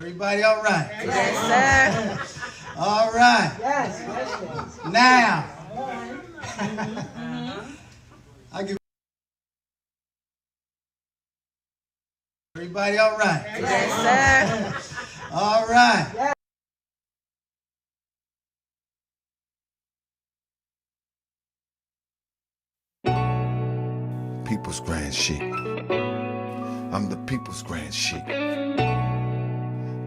Everybody all right? Yes, sir. All right. Yes. Now, I'll give everybody all right? Yes, sir. All right. People's Grand Sheik. I'm the People's Grand Sheik.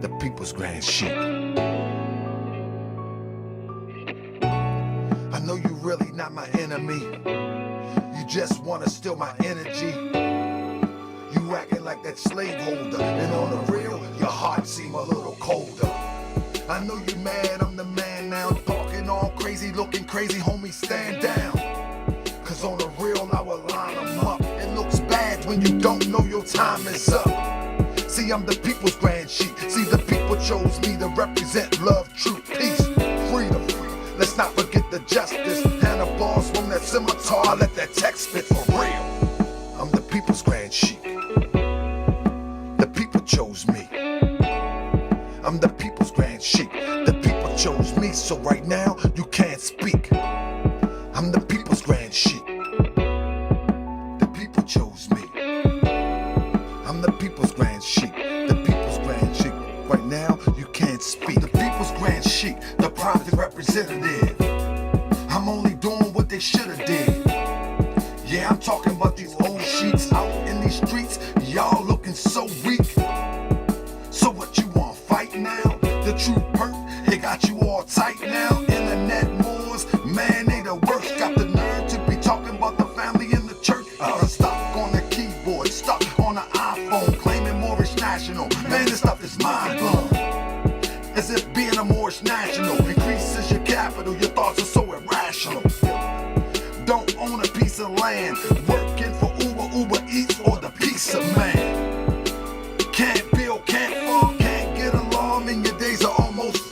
The People's Grand Sheik. I know you really not my enemy. You just wanna steal my energy. You acting like that slaveholder, and on the real, your heart seem a little colder. I know you mad, I'm the man now. Talking all crazy, looking crazy, homie, stand down. Cause on the real, I will line them up. It looks bad when you don't know your time is up. See, I'm the People's Grand Sheik. See, the people chose me to represent love, truth, peace, freedom. Let's not forget the justice. And the bars from that scimitar, let that text spit for real. I'm the People's Grand Sheik. The people chose me. I'm the People's Grand Sheik. The people chose me, so right now, you can't speak. I'm the People's Grand Sheik. The people chose me. I'm the People's Grand Sheik. The People's Grand Sheik. Right now, you can't speak. The People's Grand Sheik, the private representative. I'm only doing what they shoulda did. Yeah, I'm talking about these old sheiks out in these streets. Y'all looking so weak. So what you want, fight now? The true perk, it got you all tight now. Internet wars, man, they the worst. Got the nerve to be talking about the family in the church. Stuck on the keyboard, stuck on the iPhone, claiming Moorish national. Man, this stuff is mind blown. As if being a Moorish national increases your capital, your thoughts are so irrational. Don't own a piece of land, working for Uber Eats, or the piece of man. Can't build, can't farm, can't get along, and your days are almost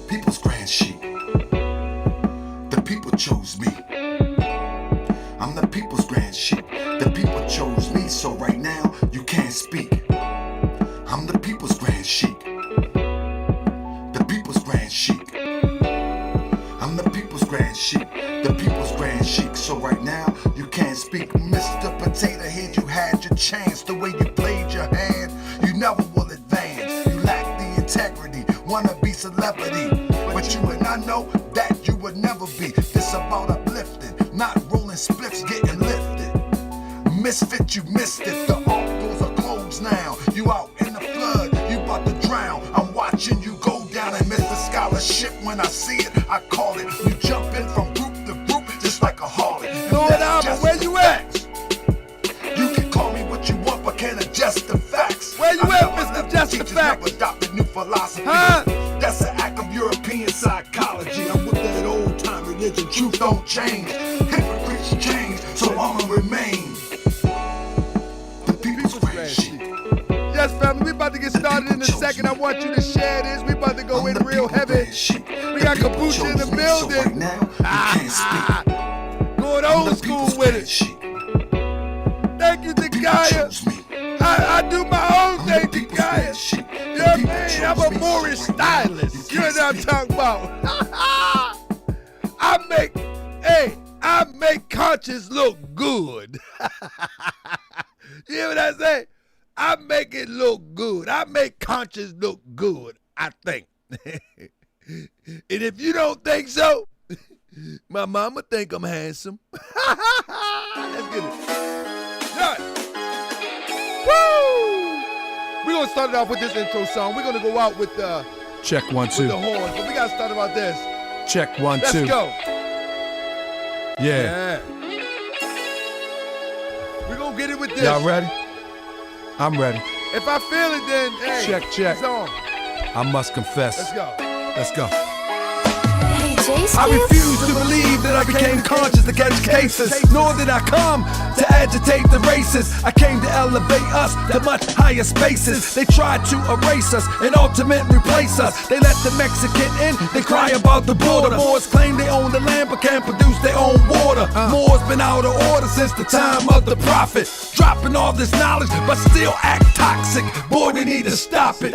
People's Grand Sheik. The people chose me. I'm the People's Grand Sheik. The people chose me, so right now you can't speak. I'm the People's Grand Sheik. The People's Grand Sheik. I'm the People's Grand Sheik. The People's Grand Sheik, so right now you can't speak. Mr. Potato Head, you had your chance. The way you played your hand, you never will advance. You lack the integrity, wanna be celebrity, but you and I know that you would never be. This about uplifting, not rolling spliffs, getting lifted. Misfit, you missed it. The art doors are closed now. You out in the flood, you about to drown. I'm watching you go down and miss the scholarship. When I see it, I call it. You jump in from group to group just like a harlot. Lord Albert, where you at? You can call me what you want, but can't adjust the facts. Where you at, Mr. Just the Facts? Never adopted new philosophy. Huh? That's an act of European psychology. I'm with that old time religion. Truth don't change. Hypocrites change, so I'ma remain. The People's Grand Sheik. Yes, family, we about to get started in a second. I want you to share this. We about to go in real heavy. We got Caboose in the building. Right now, you can't speak. Going old school with it. Thank you, Takaya. I do my own thing, Takaya. You know what I mean? I'm a Moorish stylist. You know what I'm talking about? I make conscience look good. You hear what I say? I make it look good. I make conscience look good, I think. And if you don't think so, my mama think I'm handsome. Let's get it. Yeah. Woo! We're going to start it off with this intro song. We're going to go out with Check 1 2. with the horns, but we got to start about this. Check 1 2. Let's go. Yeah. We're going to get it with this. Y'all ready? I'm ready. If I feel it, then hey, Check. it's on. I must confess. Let's go. Let's go. Hey, I refuse to believe that I became conscious to catch cases, nor did I come to agitate the races. I came to elevate us to much higher spaces. They tried to erase us and ultimately replace us. They let the Mexican in, they cry about the border. Moors claim they own the land but can't produce their own water. Moors been out of order since the time of the prophet, dropping all this knowledge but still act toxic. Boy, they need to stop it.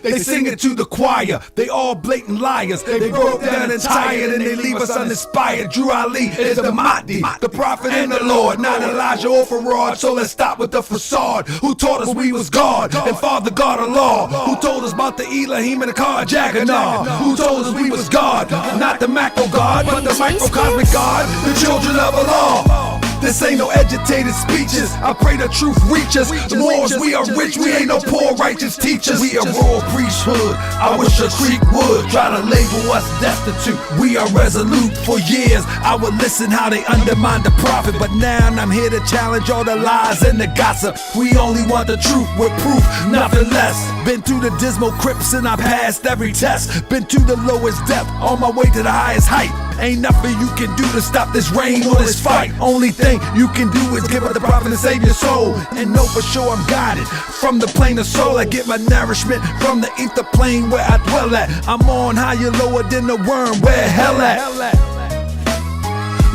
They sing it to the choir, they all blatant liars. They broke down and tired and they leave us uninspired. Drew Ali is the Mahdi, the prophet and the Lord, not Elijah or Farad. So let's stop with the facade. Who taught us we was God and Father God of law? Who told us about the Elohim and the Carjaganah? Who told us we was God, not the macro God, but the microcosmic God, the children of Allah? This ain't no agitated speeches. I pray the truth reaches. Moors, we are rich, we ain't no poor righteous teachers. We are royal priesthood. I wish a creek would try to label us destitute. We are resolute. For years I would listen how they undermine the prophet, but now I'm here to challenge all the lies and the gossip. We only want the truth with proof, nothing less. Been through the dismal crypts and I passed every test. Been to the lowest depth, on my way to the highest height. Ain't nothing you can do to stop this reign or this fight. Only thing you can do is give up the prophet and save your soul. And know for sure I'm guided from the plane of soul. I get my nourishment from the ether plane where I dwell at. I'm on higher, lower than the worm, where hell at.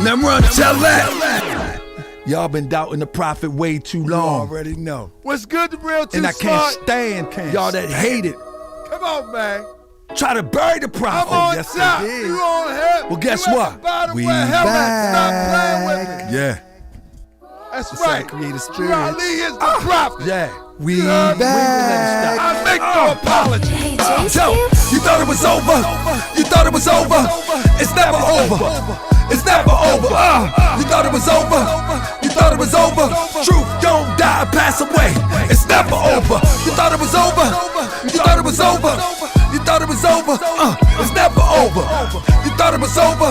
Now run, tell that. Y'all been doubting the prophet way too long. You already know. What's good, the real too and I can't smart? stand y'all that hate it. Come on, man. Try to bury the prophet. I'm on yes, top. they did. You on him. Well, guess you what? We back. Stop playing with me. Yeah. That's That's right. how creative Drew spirit. Ali is the prophet. Yeah. We back. back. I make no apology. Yo, you thought it was over. You thought it was over. It's never over. It's never over. You thought it was over. You thought it was over. Truth don't die, pass away. It's never over. You thought it was over. You thought it was over. You thought it was over. It's never over. You thought it was over.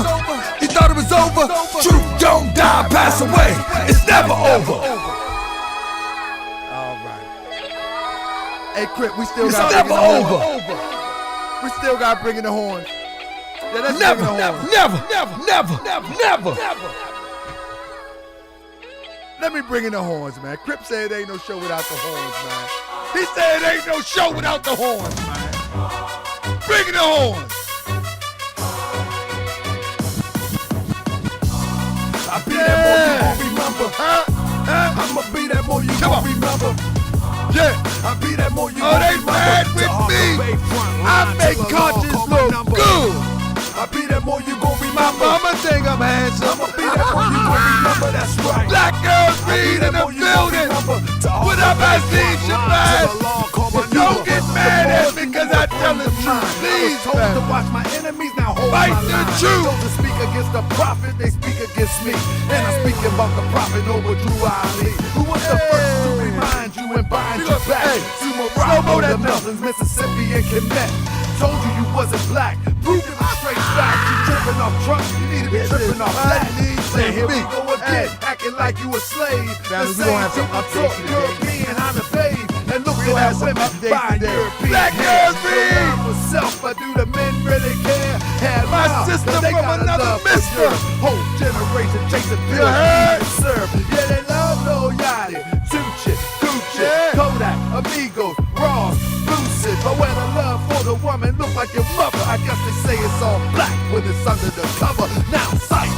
You thought it was over. Truth don't die, pass away. It's never over. All right. Hey, Crip, we still It's got never over. We still got bringing the horns. Yeah, that's Never, bringing the never, horns. never. Let me bring in the horns, man. Crip said it ain't no show without the horns, man. He said it ain't no show without the horns, man. Bring in the horns. I be that more you gon' remember. I'ma be that more you gon' remember. Yeah. I be that more you Oh, gon' they remember. mad with me. I make conscience look good. I be that more you gon' My remember. mama think I'm handsome. I'ma be that more you gon' remember. That's right. Black girls read in the building. What up, I see Shabazz? Don't get mad at me because I tell the truth. Please, told to man. watch my enemies, now hold Fight my the line. truth. Those that speak against the prophet, they speak against me. And I'm speaking about the prophet over Drew Ali, who was the first to remind you and bind you back. Hey, Sumo slow-mo Rock, that the mountains, Mississippi and Connect. Told you wasn't black, proved it was straight facts. You tripping off trucks, you need to be tripping off I that. need Say, here we to go be. again, Hey. acting like you a slave. Family, The we gonna have same some people updates talk today. European, I'm a babe. And look We gonna at have some women updates buying today. European Black hair. girls read. Love for self, but do the men really care? Hell, My nah, sister 'cause they from got a another love for mister. Europe. Whole generation chasing You bills heard? to serve. Yeah, they love Lil Yachty, Tucci, Gucci, Yeah. Kodak, Amigos, Ross, Lucid. But when the love for the woman look like your mother, I guess they say it's all black when it's under the cover. Now sight,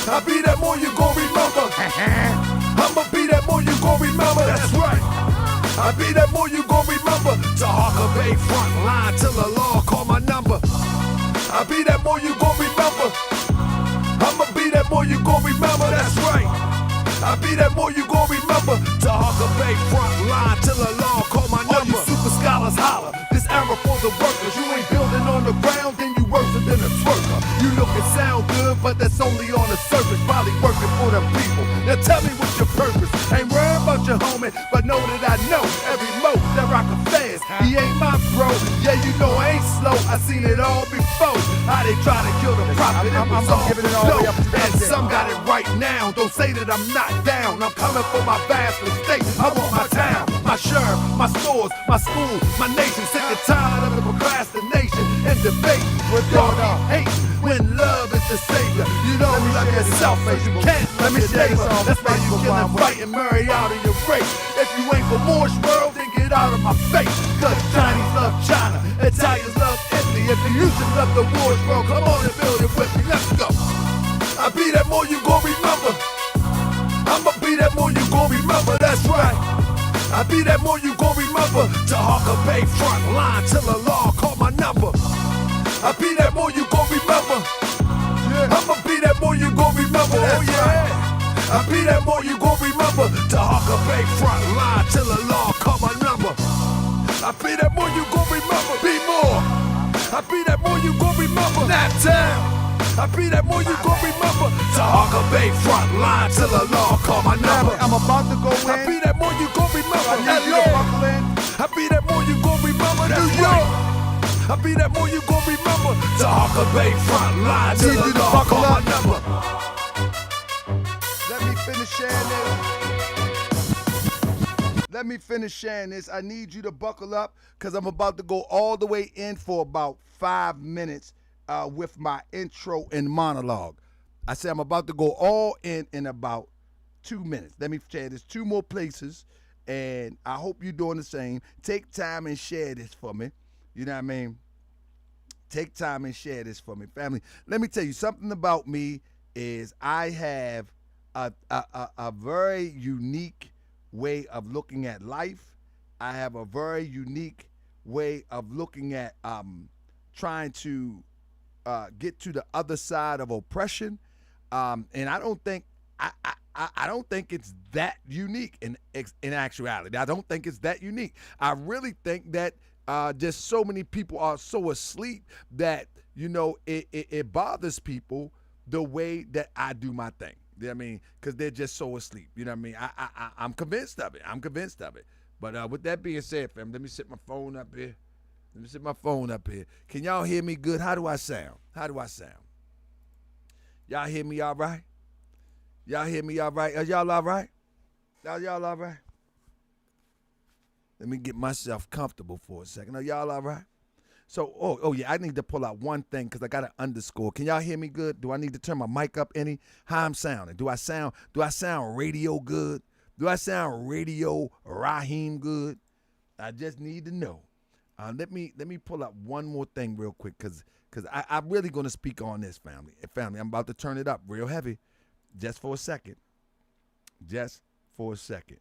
I be that more you gon' remember. I'ma be that more you gon' remember. That's right. I be that more you gon' remember. Taharkabey front line till the law call my number. I be that more you gon' remember. I'ma be that more you gon' remember. That's right. I be that more you gon' remember. Taharkabey front line till the law call my number. All you super scholars holler. This era for the workers. You ain't building on the ground, then you worse than a twerker. You look and sound good, but that's only on the surface. Probably working for the people. Now tell me what's your purpose. Ain't worried about your homie, but know that I know every mo that rock a fast. He ain't my bro. Yeah, you know I ain't slow. I seen it all before. How they try to kill the prophet. I'm it was all giving it all the way up to and the some got it right now. Don't say that I'm not down. I'm coming for my vast estate. I want my town, my sheriff, my stores, my school, my nation. Sick and tired of the procrastination. and debate with all the hate when love is the savior. You don't love yourself and you can't love your neighbor. That's why you kill and fight and marry out of your race. If you ain't for Moore's world, then get out of my face. Cause Chinese love China, Italians love Italy. If you used to love the Moore's world, come on and build it with me. Let's go. I be that more you gon' remember. I'ma be that more you gon' remember. That's right. I be that more you gon' remember. Taharkabey front line till the law call my number. I be that more you gon' remember. I'ma be that more you gon' remember. Oh yeah. I be that more you gon' remember. Taharkabey front line till the law call my number. I be that more you gon' remember. Be more. I be that more you gon' remember. Nap town. I be that more you gon' remember. Taharkabey front line till the law call my number. I'm about to go in. I be that more you gon' remember. I need you to buckle in. I be that more you gon' remember. New York. I be that more you gon' remember. Taharkabey front line till the law call my number. Let me finish sharing this. Let me finish sharing this. I need you to buckle up because I'm about to go all the way in for about 5 minutes with my intro and monologue. I said I'm about to go all in about 2 minutes. Let me share this 2 more places, and I hope you're doing the same. Take time and share this for me. You know what I mean? Take time and share this for me, family. Let me tell you something about me is I have a very unique way of looking at life. I have a very unique way of looking at trying to get to the other side of oppression, and I don't think I don't think it's that unique in actuality. I don't think it's that unique. I really think that just so many people are so asleep that it bothers people the way that I do my thing. You know what I mean? Because they're just so asleep. You know what I mean? I'm convinced of it. I'm convinced of it. But with that being said, fam, let me set my phone up here. Let me set my phone up here. Can y'all hear me good? How do I sound? How do I sound? Y'all hear me all right? Y'all hear me all right? Are y'all all right? Y'all all right? Let me get myself comfortable for a second. Are y'all all right? So, oh yeah, I need to pull out one thing because I got an underscore. Can y'all hear me good? Do I need to turn my mic up any? How I'm sounding? Do I sound radio good? Do I sound radio Raheem good? I just need to know. Let me pull up one more thing real quick because I'm really going to speak on this, family. Family, I'm about to turn it up real heavy just for a second. Just for a second.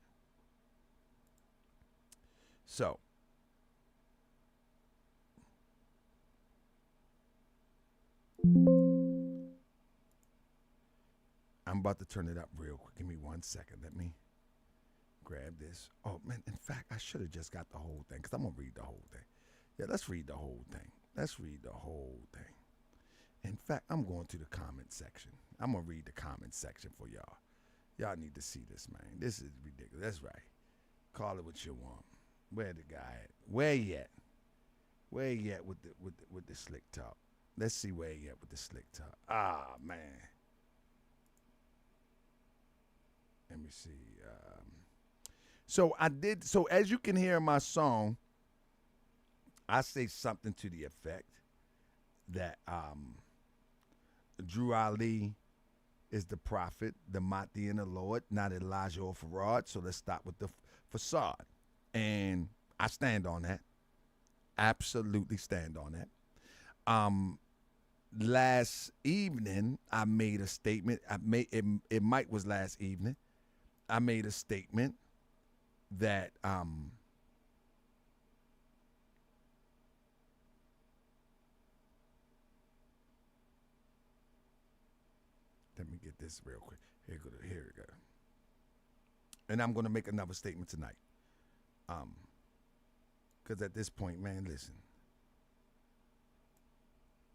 So, I'm about to turn it up real quick. Give me 1 second. Let me grab this. Oh, man, in fact, I should have just got the whole thing because I'm going to read the whole thing. Yeah, let's read the whole thing. Let's read the whole thing. In fact, I'm going to the comment section. I'm going to read the comment section for y'all. Y'all need to see this, man. This is ridiculous. That's right. Call it what you want. Where the guy at? Where he at? Where he at with the slick talk? Let's see where he at with the slick talk. Ah, man. Let me see. So as you can hear in my song, I say something to the effect that Drew Ali is the prophet, the Mahdi and the Lord, not Elijah or Farad. So let's stop with the facade. And I stand on that. Absolutely stand on that. Last evening, I made a statement. It might was last evening. I made a statement that let me get this real quick. Here we go. And I'm going to make another statement tonight. Because at this point, man, listen.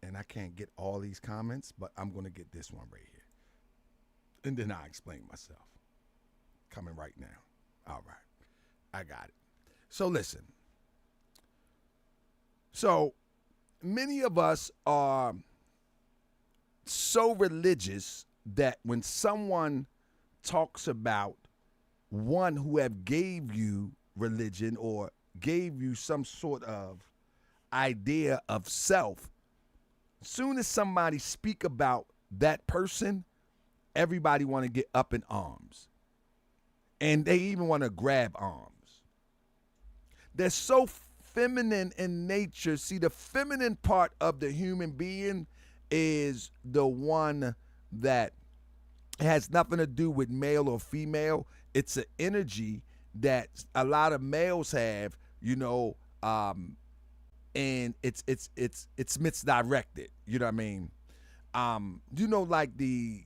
And I can't get all these comments, but I'm going to get this one right here. And then I'll explain myself. Coming right now. All right. I got it. So listen. So many of us are so religious that when someone talks about one who have gave you religion or gave you some sort of idea of self, soon as somebody speak about that person, everybody want to get up in arms. And they even want to grab arms. They're so feminine in nature. See, the feminine part of the human being is the one that has nothing to do with male or female. It's an energy that a lot of males have, and it's misdirected. You know what I mean? Like the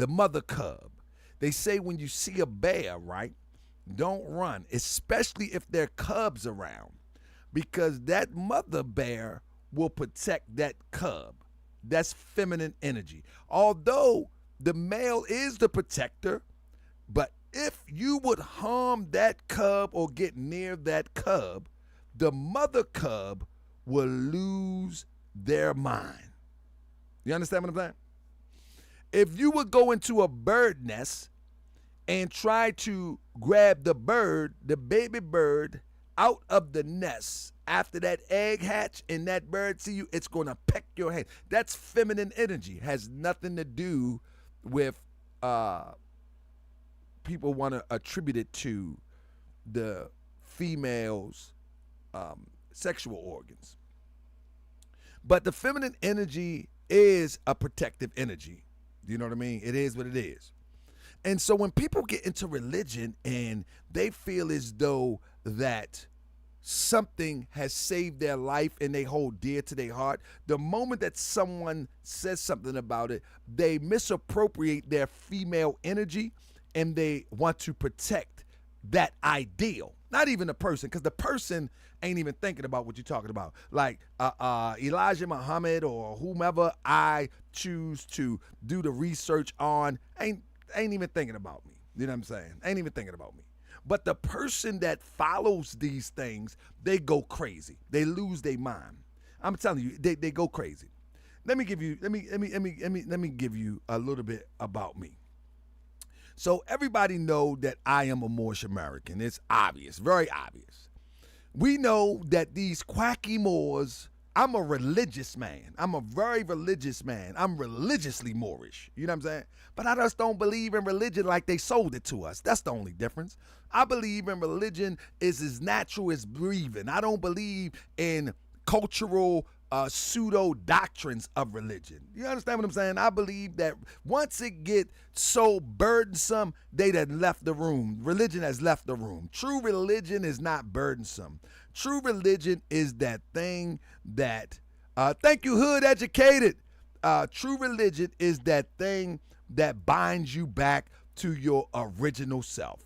mother cub. They say when you see a bear, right, don't run, especially if there are cubs around, because that mother bear will protect that cub. That's feminine energy. Although the male is the protector, but if you would harm that cub or get near that cub, the mother cub will lose their mind. You understand what I'm saying? If you would go into a bird nest and try to grab the baby bird, out of the nest after that egg hatch and that bird see you, it's going to peck your hand. That's feminine energy. Has nothing to do with people want to attribute it to the female's sexual organs. But the feminine energy is a protective energy. You know what I mean? It is what it is. And so when people get into religion and they feel as though that something has saved their life and they hold dear to their heart, the moment that someone says something about it, they misappropriate their female energy and they want to protect that ideal. Not even the person, because the person ain't even thinking about what you're talking about. Like Elijah Muhammad or whomever I choose to do the research on ain't even thinking about me. You know what I'm saying? Ain't even thinking about me. But the person that follows these things, they go crazy. They lose their mind. I'm telling you, they go crazy. Let me give you a little bit about me. So everybody know that I am a Moorish American. It's obvious, very obvious. We know that these quacky Moors, I'm a religious man. I'm a very religious man. I'm religiously Moorish. You know what I'm saying? But I just don't believe in religion like they sold it to us. That's the only difference. I believe in religion is as natural as breathing. I don't believe in cultural pseudo doctrines of religion. You understand what I'm saying? I believe that once it get so burdensome, they done left the room. Religion has left the room. True religion is not burdensome. True religion is that thing that, thank you, Hood Educated. True religion is that thing that binds you back to your original self.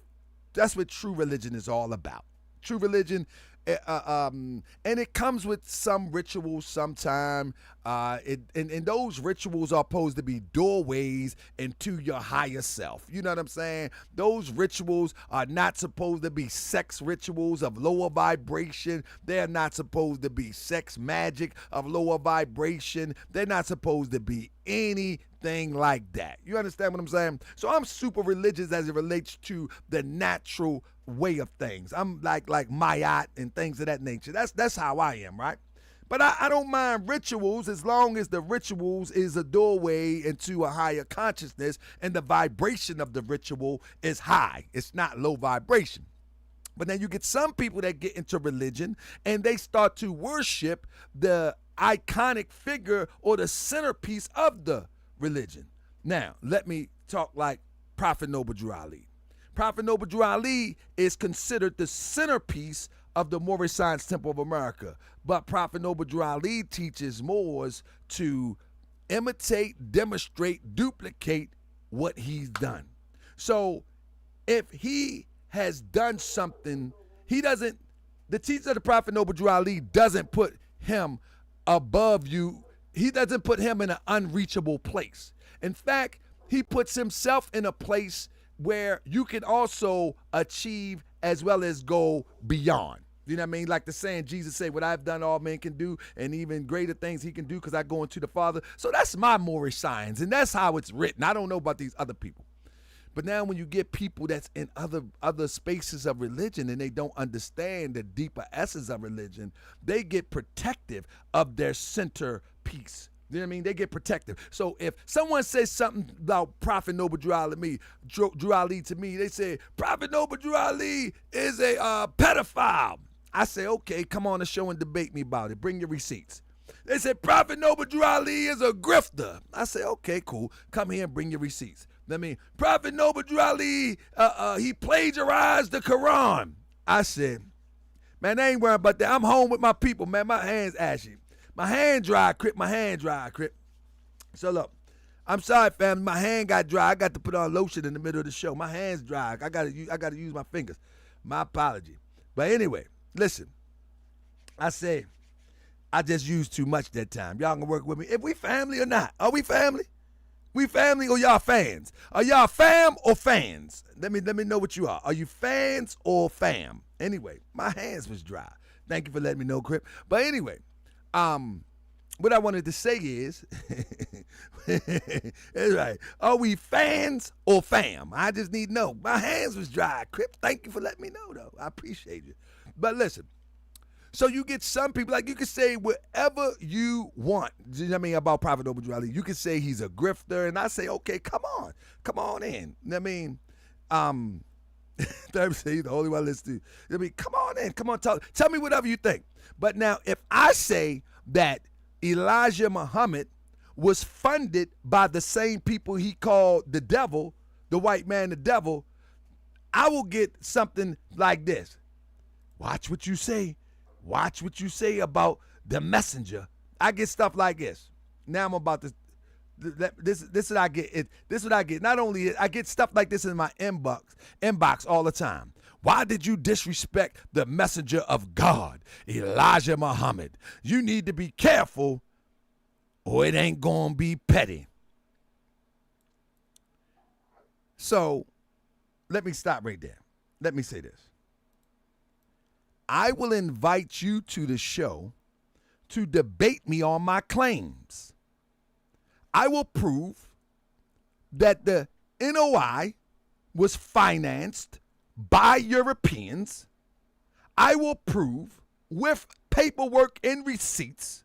That's what true religion is all about. True religion, and it comes with some rituals sometime. And those rituals are supposed to be doorways into your higher self. You know what I'm saying? Those rituals are not supposed to be sex rituals of lower vibration. They're not supposed to be sex magic of lower vibration. They're not supposed to be anything like that. You understand what I'm saying? So I'm super religious as it relates to the natural way of things. I'm like Mayat and things of that nature. That's how I am, right? But I don't mind rituals as long as the rituals is a doorway into a higher consciousness and the vibration of the ritual is high. It's not low vibration. But then you get some people that get into religion and they start to worship the iconic figure or the centerpiece of the religion. Now, let me talk like Prophet Noble Drew Ali. Prophet Noble Drew Ali is considered the centerpiece of the Moorish Science Temple of America. But Prophet Noble Drew Ali teaches Moors to imitate, demonstrate, duplicate what he's done. So if he has done something, the teaching of the Prophet Noble Drew Ali doesn't put him above you. He doesn't put him in an unreachable place. In fact, he puts himself in a place where you can also achieve as well as go beyond. You know what I mean? Like the saying, Jesus said, what I've done all men can do, and even greater things he can do because I go into the Father. So that's my Moorish science, and that's how it's written. I don't know about these other people. But now when you get people that's in other spaces of religion and they don't understand the deeper essence of religion, they get protective of their centerpiece. You know what I mean? They get protective. So if someone says something about Prophet Noble Drew Ali to me, they say, Prophet Noble Drew Ali is a pedophile. I say, okay, come on the show and debate me about it. Bring your receipts. They said, Prophet Noble Drew Ali is a grifter. I say, okay, cool. Come here and bring your receipts. I mean, Prophet Noble Drew Ali, he plagiarized the Quran. I said, man, I ain't worried about that. I'm home with my people, man. My hand's ashy. My hand dry, Crip. My hand dry, Crip. So look, I'm sorry, fam. My hand got dry. I got to put on lotion in the middle of the show. My hand's dry. I gotta use my fingers. My apology. But anyway, listen. I say, I just used too much that time. Y'all gonna work with me. If we family or not? Are we family? We family or y'all fans? Are y'all fam or fans? Let me know what you are. Are you fans or fam? Anyway, my hands was dry. Thank you for letting me know, Crip. But anyway. What I wanted to say is, that's right. Are we fans or fam? I just need to know. My hands was dry, Crip. Thank you for letting me know, though. I appreciate you. But listen, so you get some people, like you can say whatever you want, you know what I mean, about Prophet Noble Drew Ali. You can say he's a grifter, and I say, okay, come on in. You know what I mean? He's the only one listening to. I mean, come on in. Come on, tell me whatever you think. But now, if I say that Elijah Muhammad was funded by the same people he called the devil, the white man, the devil, I will get something like this. Watch what you say. Watch what you say about the messenger. I get stuff like this. Now I'm about to. This is what I get. This is what I get. Not only I get stuff like this in my inbox all the time. Why did you disrespect the messenger of God, Elijah Muhammad? You need to be careful or it ain't gonna be petty. So let me stop right there. Let me say this. I will invite you to the show to debate me on my claims. I will prove that the NOI was financed by Europeans. I will prove with paperwork and receipts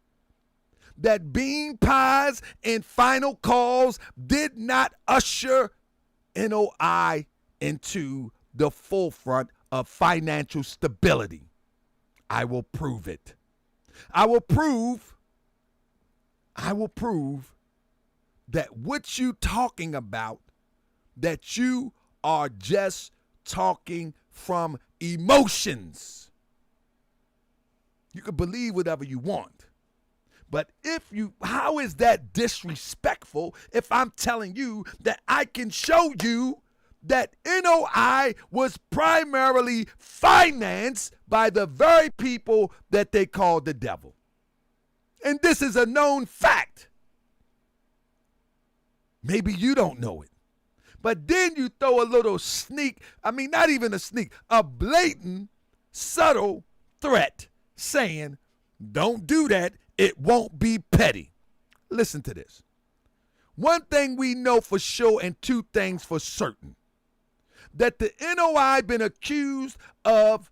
that bean pies and final calls did not usher NOI into the forefront of financial stability. I will prove it. I will prove that what you talking about, that you are just talking from emotions. You can believe whatever you want. But how is that disrespectful if I'm telling you that I can show you that NOI was primarily financed by the very people that they called the devil? And this is a known fact. Maybe you don't know it. But then you throw a little not even a sneak, a blatant, subtle threat saying, don't do that, it won't be petty. Listen to this. One thing we know for sure and two things for certain. That the NOI been accused of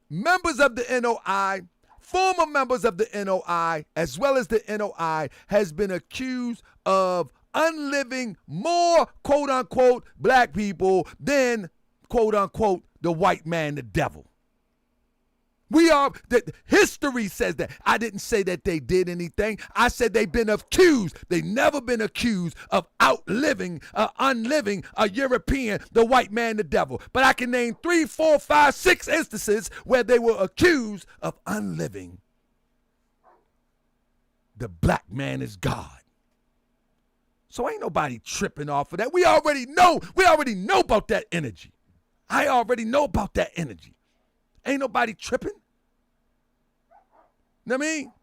members of the NOI, former members of the NOI, as well as the NOI has been accused of unliving more quote-unquote black people than quote-unquote the white man, the devil. History says that. I didn't say that they did anything. I said they've been accused. They never been accused of unliving a European, the white man, the devil. But I can name 3, 4, 5, 6 instances where they were accused of unliving the black man is God. So ain't nobody tripping off of that. We already know about that energy. I already know about that energy. Ain't nobody tripping. Know what I mean?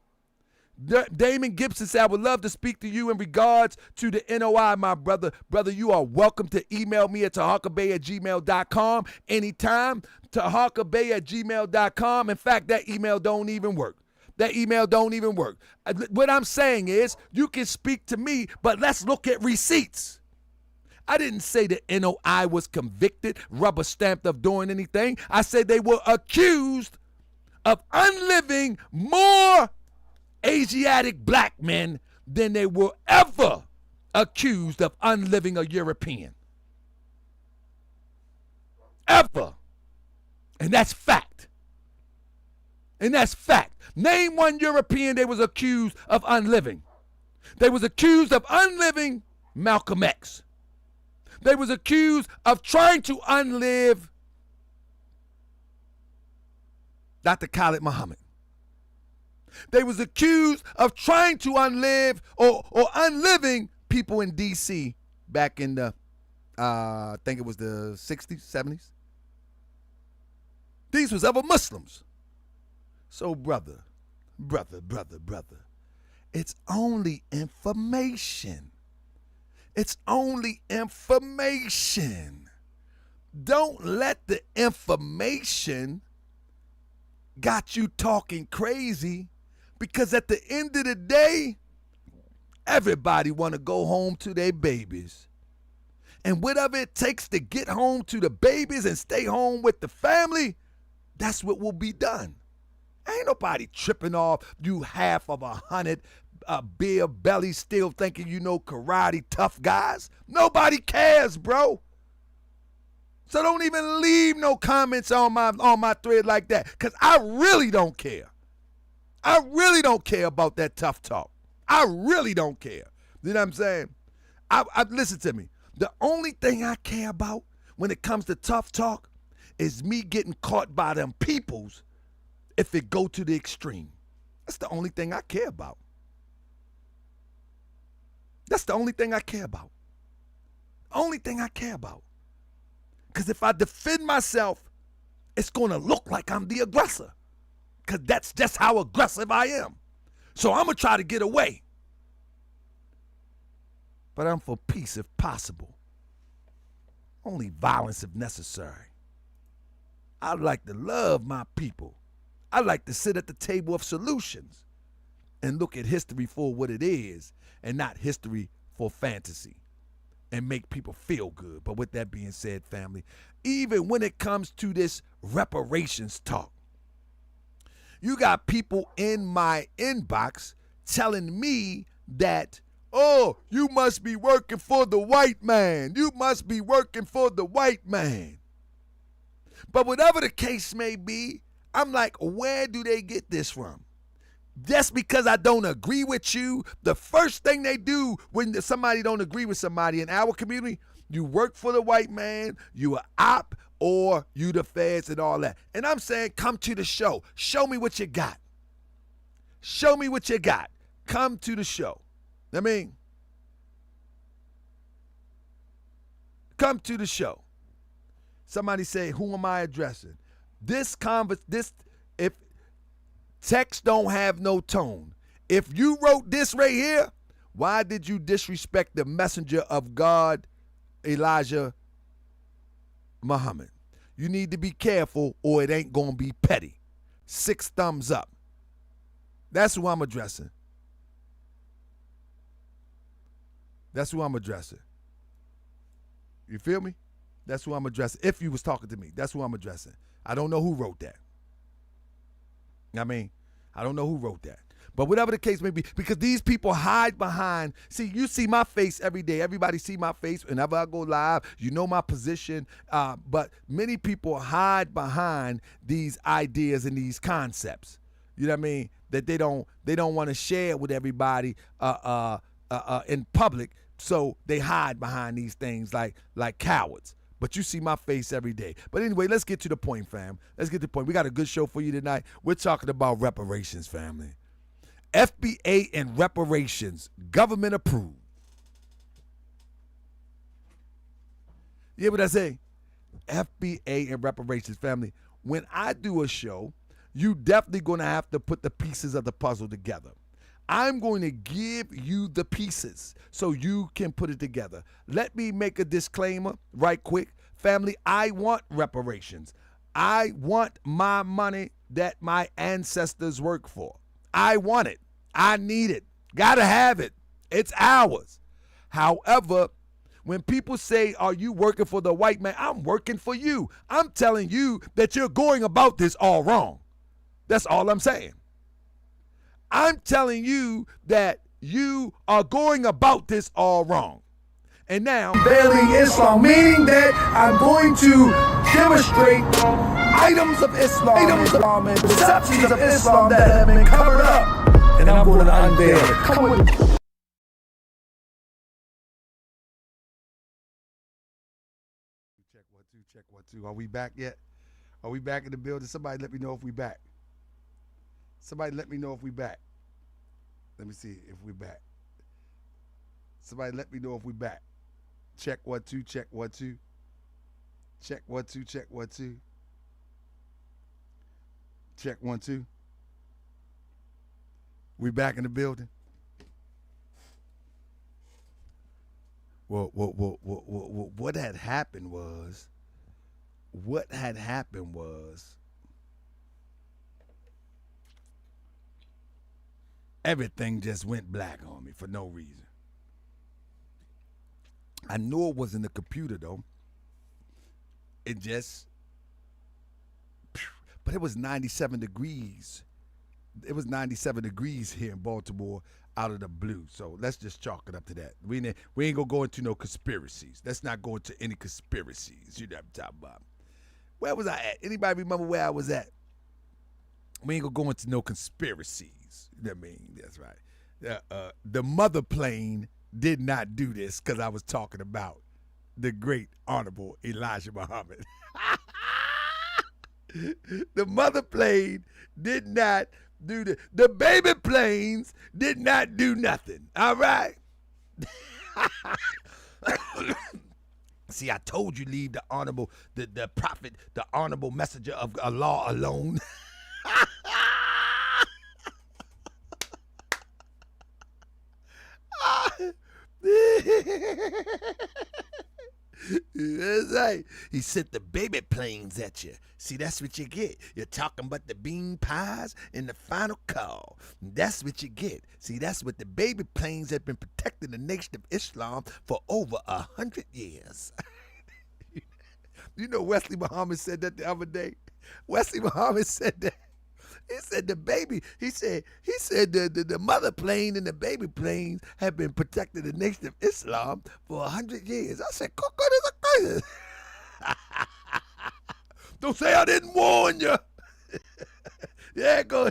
Damon Gibson said, I would love to speak to you in regards to the NOI, my brother. Brother, you are welcome to email me at Taharkabey@gmail.com anytime. Taharkabey@gmail.com. In fact, that email don't even work. What I'm saying is, you can speak to me, but let's look at receipts. I didn't say the NOI was convicted, rubber stamped of doing anything. I said they were accused of unliving more Asiatic black men than they were ever accused of unliving a European. Ever. And that's fact. And that's fact. Name one European they was accused of unliving. They was accused of unliving Malcolm X. They was accused of trying to unlive Dr. Khalid Muhammad. They was accused of trying to unlive or unliving people in D.C. back in the, I think it was the 60s, 70s. These was other Muslims. So brother, it's only information. It's only information. Don't let the information got you talking crazy, because at the end of the day, everybody want to go home to their babies. And whatever it takes to get home to the babies and stay home with the family, that's what will be done. Ain't nobody tripping off you half of 100 beer belly still thinking you know karate tough guys. Nobody cares, bro. So don't even leave no comments on my thread like that, because I really don't care. I really don't care about that tough talk. I really don't care. You know what I'm saying? Listen to me. The only thing I care about when it comes to tough talk is me getting caught by them peoples if it go to the extreme. That's the only thing I care about. That's the only thing I care about. Only thing I care about. Because if I defend myself, it's going to look like I'm the aggressor. Because that's just how aggressive I am. So I'm going to try to get away. But I'm for peace if possible. Only violence if necessary. I like to love my people. I like to sit at the table of solutions and look at history for what it is and not history for fantasy and make people feel good. But with that being said, family, even when it comes to this reparations talk, you got people in my inbox telling me that, oh, you must be working for the white man. You must be working for the white man. But whatever the case may be, I'm like, where do they get this from? Just because I don't agree with you, the first thing they do when somebody don't agree with somebody in our community, you work for the white man, you a op, or you the feds and all that. And I'm saying, come to the show. Show me what you got. Show me what you got. Come to the show. I mean, come to the show. Somebody say, who am I addressing? If text don't have no tone. If you wrote this right here, why did you disrespect the messenger of God, Elijah Muhammad? You need to be careful or it ain't gonna be petty. 6 thumbs up. That's who I'm addressing. That's who I'm addressing. You feel me? That's who I'm addressing. If you was talking to me, that's who I'm addressing. I don't know who wrote that. I mean, I don't know who wrote that. But whatever the case may be, because these people hide behind, see, you see my face every day. Everybody see my face whenever I go live. You know my position. But many people hide behind these ideas and these concepts. You know what I mean? That they don't want to share with everybody in public. So they hide behind these things like cowards. But you see my face every day. But anyway, let's get to the point, fam. Let's get to the point. We got a good show for you tonight. We're talking about reparations, family. FBA and reparations, government approved. You hear what I say? FBA and reparations, family. When I do a show, you definitely going to have to put the pieces of the puzzle together. I'm going to give you the pieces so you can put it together. Let me make a disclaimer right quick. Family, I want reparations. I want my money that my ancestors worked for. I want it. I need it. Gotta have it. It's ours. However, When people say, are you working for the white man? I'm working for you. I'm telling you that you're going about this all wrong. That's all I'm saying. I'm telling you that you are going about this all wrong. And now, Unveiling Islam, meaning that I'm going to demonstrate items of Islam and perceptions of Islam that have been covered up, and I'm going to unveil it. Come with me. Check 1 2, check 1 2. Are we back yet? Are we back in the building? Somebody let me know if we back. Somebody let me know if we back. Let me see if we back. Somebody let me know if we back. Check 1 2, check 1 2. Check 1 2, check 1 2. Check 1 2. We back in the building. Well, what had happened was everything just went black on me for no reason. I knew it wasn't the computer though. It just, but it was 97 degrees. It was 97 degrees here in Baltimore out of the blue. So let's just chalk it up to that. We ain't gonna go into no conspiracies. Let's not go into any conspiracies. You know what I'm talking about. Where was I at? Anybody remember where I was at? We ain't gonna go into no conspiracies. You know what I mean? That's right. The mother plane did not do this because I was talking about the great honorable Elijah Muhammad. The mother plane did not do the baby planes did not do nothing. All right. See, I told you leave the honorable, the prophet, the honorable messenger of Allah alone. That's right. He sent the baby planes at you. See, that's what you get. You're talking about the bean pies in the final call. That's what you get. See, that's what the baby planes have been protecting the nation of Islam for over 100 years. You know Wesley Muhammad said that the other day? Wesley Muhammad said that. He said the mother plane and the baby planes have been protecting the nation of Islam for 100 years. I said, this is crazy. Don't say I didn't warn you. Yeah, go.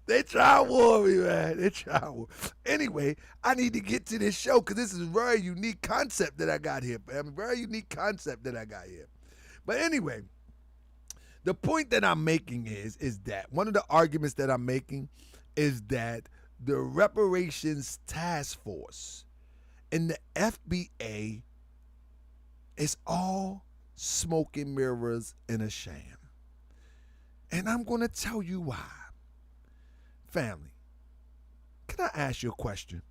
They try to warn me, man. They try to warn. Anyway, I need to get to this show because this is a very unique concept that I got here. Very unique concept that I got here. But anyway, the point that I'm making is that one of the arguments that I'm making is that the Reparations Task Force and the FBA is all smoke and mirrors and a sham. And I'm going to tell you why. Family, can I ask you a question?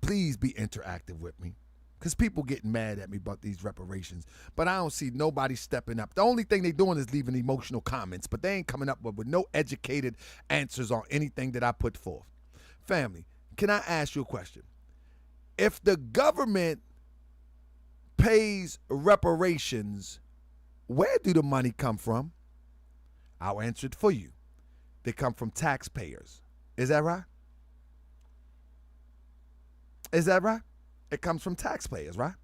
Please be interactive with me. Because people getting mad at me about these reparations. But I don't see nobody stepping up. The only thing they doing is leaving emotional comments. But they ain't coming up with no educated answers on anything that I put forth. Family, can I ask you a question? If the government pays reparations, where do the money come from? I'll answer it for you. They come from taxpayers. Is that right? Is that right? It comes from taxpayers, right?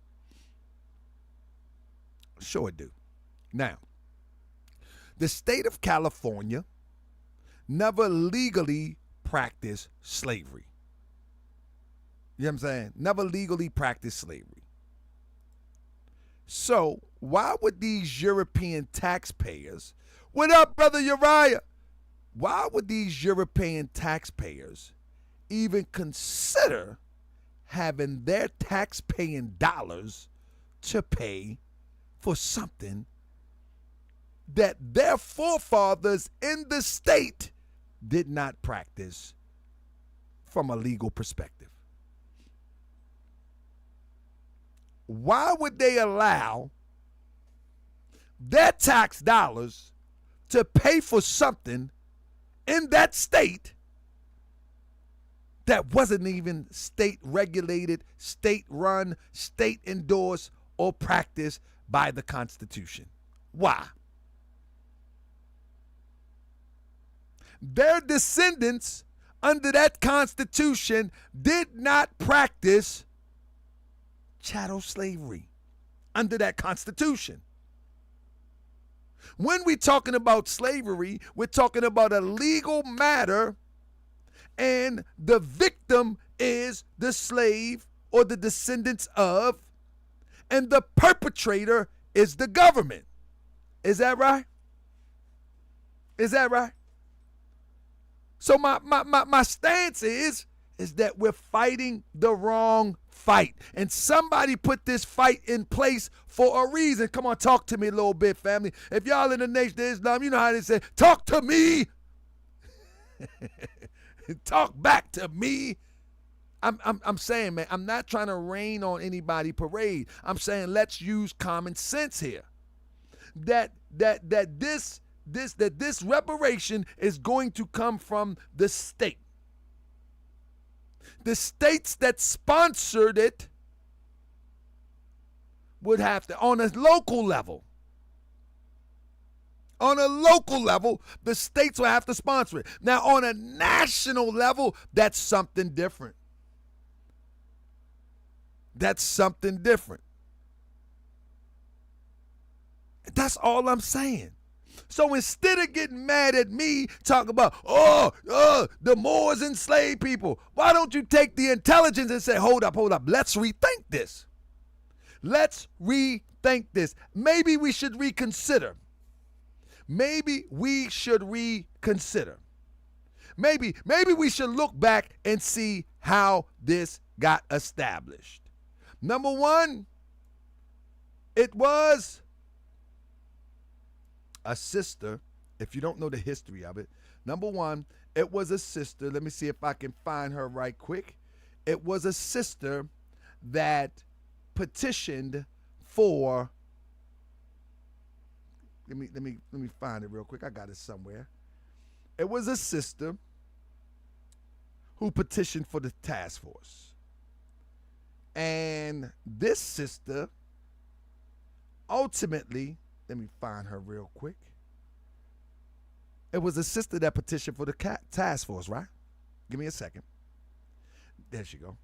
Sure it do. Now, the state of California never legally practiced slavery. You know what I'm saying? Never legally practiced slavery. So why would these European taxpayers, what up, Brother Uriah? Why would these European taxpayers even consider having their tax-paying dollars to pay for something that their forefathers in the state did not practice from a legal perspective? Why would they allow their tax dollars to pay for something in that state that wasn't even state regulated, state run, state endorsed, or practiced by the Constitution. Why? Their descendants under that Constitution did not practice chattel slavery under that Constitution. When we're talking about slavery, we're talking about a legal matter, and the victim is the slave or the descendants of, and the perpetrator is the government. Is that right? Is that right? So my stance is that we're fighting the wrong fight. And somebody put this fight in place for a reason. Come on, talk to me a little bit, family. If y'all in the Nation of Islam, you know how they say, talk to me. Talk back to me. I'm saying, man, I'm not trying to rain on anybody parade. I'm saying let's use common sense here. That this reparation is going to come from the state. The states that sponsored it would have to, on a local level, the states will have to sponsor it. Now, on a national level, that's something different. That's something different. That's all I'm saying. So instead of getting mad at me, talking about, the Moors enslaved people, why don't you take the intelligence and say, hold up, let's rethink this. Let's rethink this. Maybe we should reconsider. Maybe we should look back and see how this got established. Number one, it was a sister. If you don't know the history of it, number one, it was a sister. Let me see if I can find her right quick. It was a sister that petitioned for, let me find it real quick. I got it somewhere. It was a sister who petitioned for the task force. And this sister ultimately, let me find her real quick. It was a sister that petitioned for the task force, right? Give me a second. There she go.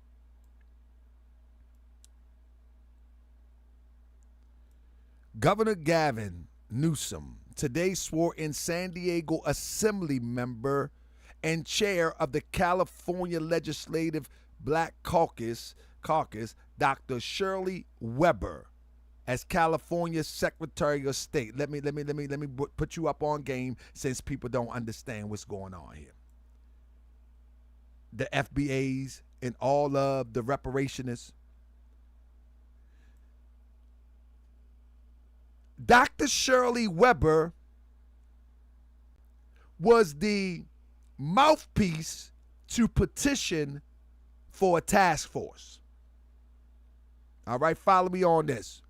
Governor Gavin Newsom today swore in San Diego Assembly member and chair of the California Legislative Black Caucus, Dr. Shirley Weber, as California's Secretary of State. Let me put you up on game since people don't understand what's going on here. The FBAs and all of the reparationists. Dr. Shirley Weber was the mouthpiece to petition for a task force. All right, follow me on this.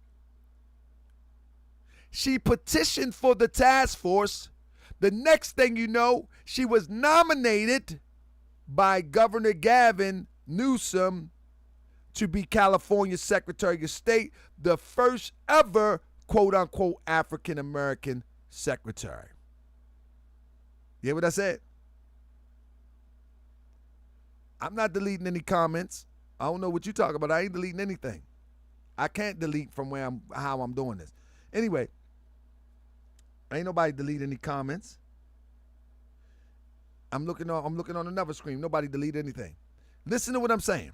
She petitioned for the task force. The next thing you know, she was nominated by Governor Gavin Newsom to be California's Secretary of State, the first ever quote-unquote African-American secretary. You hear what I said? I'm not deleting any comments. I don't know what you're talking about. I ain't deleting anything. I can't delete from how I'm doing this. Anyway, ain't nobody delete any comments. I'm looking on another screen. Nobody delete anything. Listen to what I'm saying.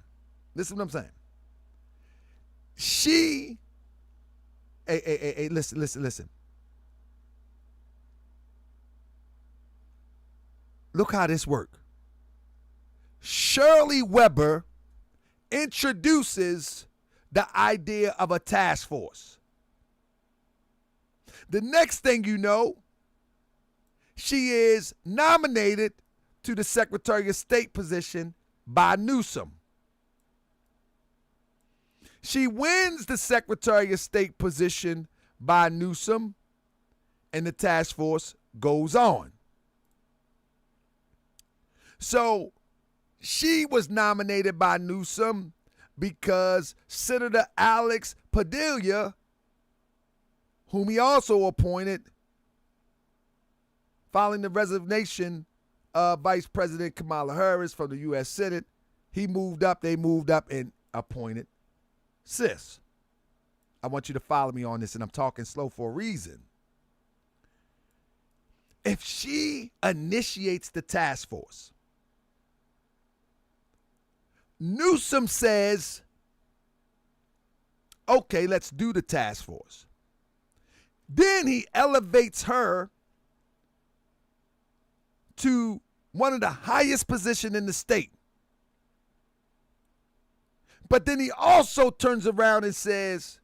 Hey, listen. Look how this works. Shirley Weber introduces the idea of a task force. The next thing you know, she is nominated to the Secretary of State position by Newsom. She wins the Secretary of State position by Newsom, and the task force goes on. So she was nominated by Newsom because Senator Alex Padilla, whom he also appointed following the resignation of Vice President Kamala Harris from the U.S. Senate, they moved up and appointed Sis. I want you to follow me on this, and I'm talking slow for a reason. If she initiates the task force, Newsom says, okay, let's do the task force. Then he elevates her to one of the highest positions in the state. But then he also turns around and says,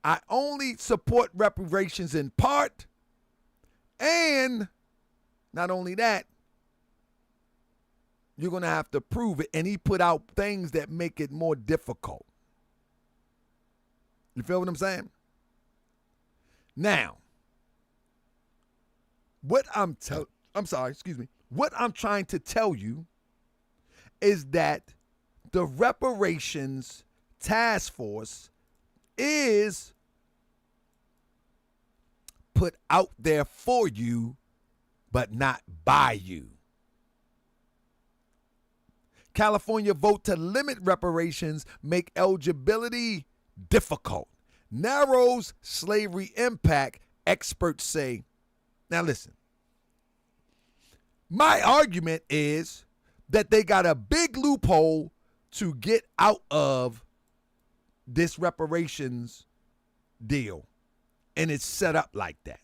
I only support reparations in part, and not only that, you're going to have to prove it. And he put out things that make it more difficult. You feel what I'm saying? Now, what I'm trying to tell you is that the reparations task force is put out there for you, but not by you. California vote to limit reparations make eligibility difficult. Narrows slavery impact, experts say. Now listen, my argument is that they got a big loophole to get out of this reparations deal, and it's set up like that.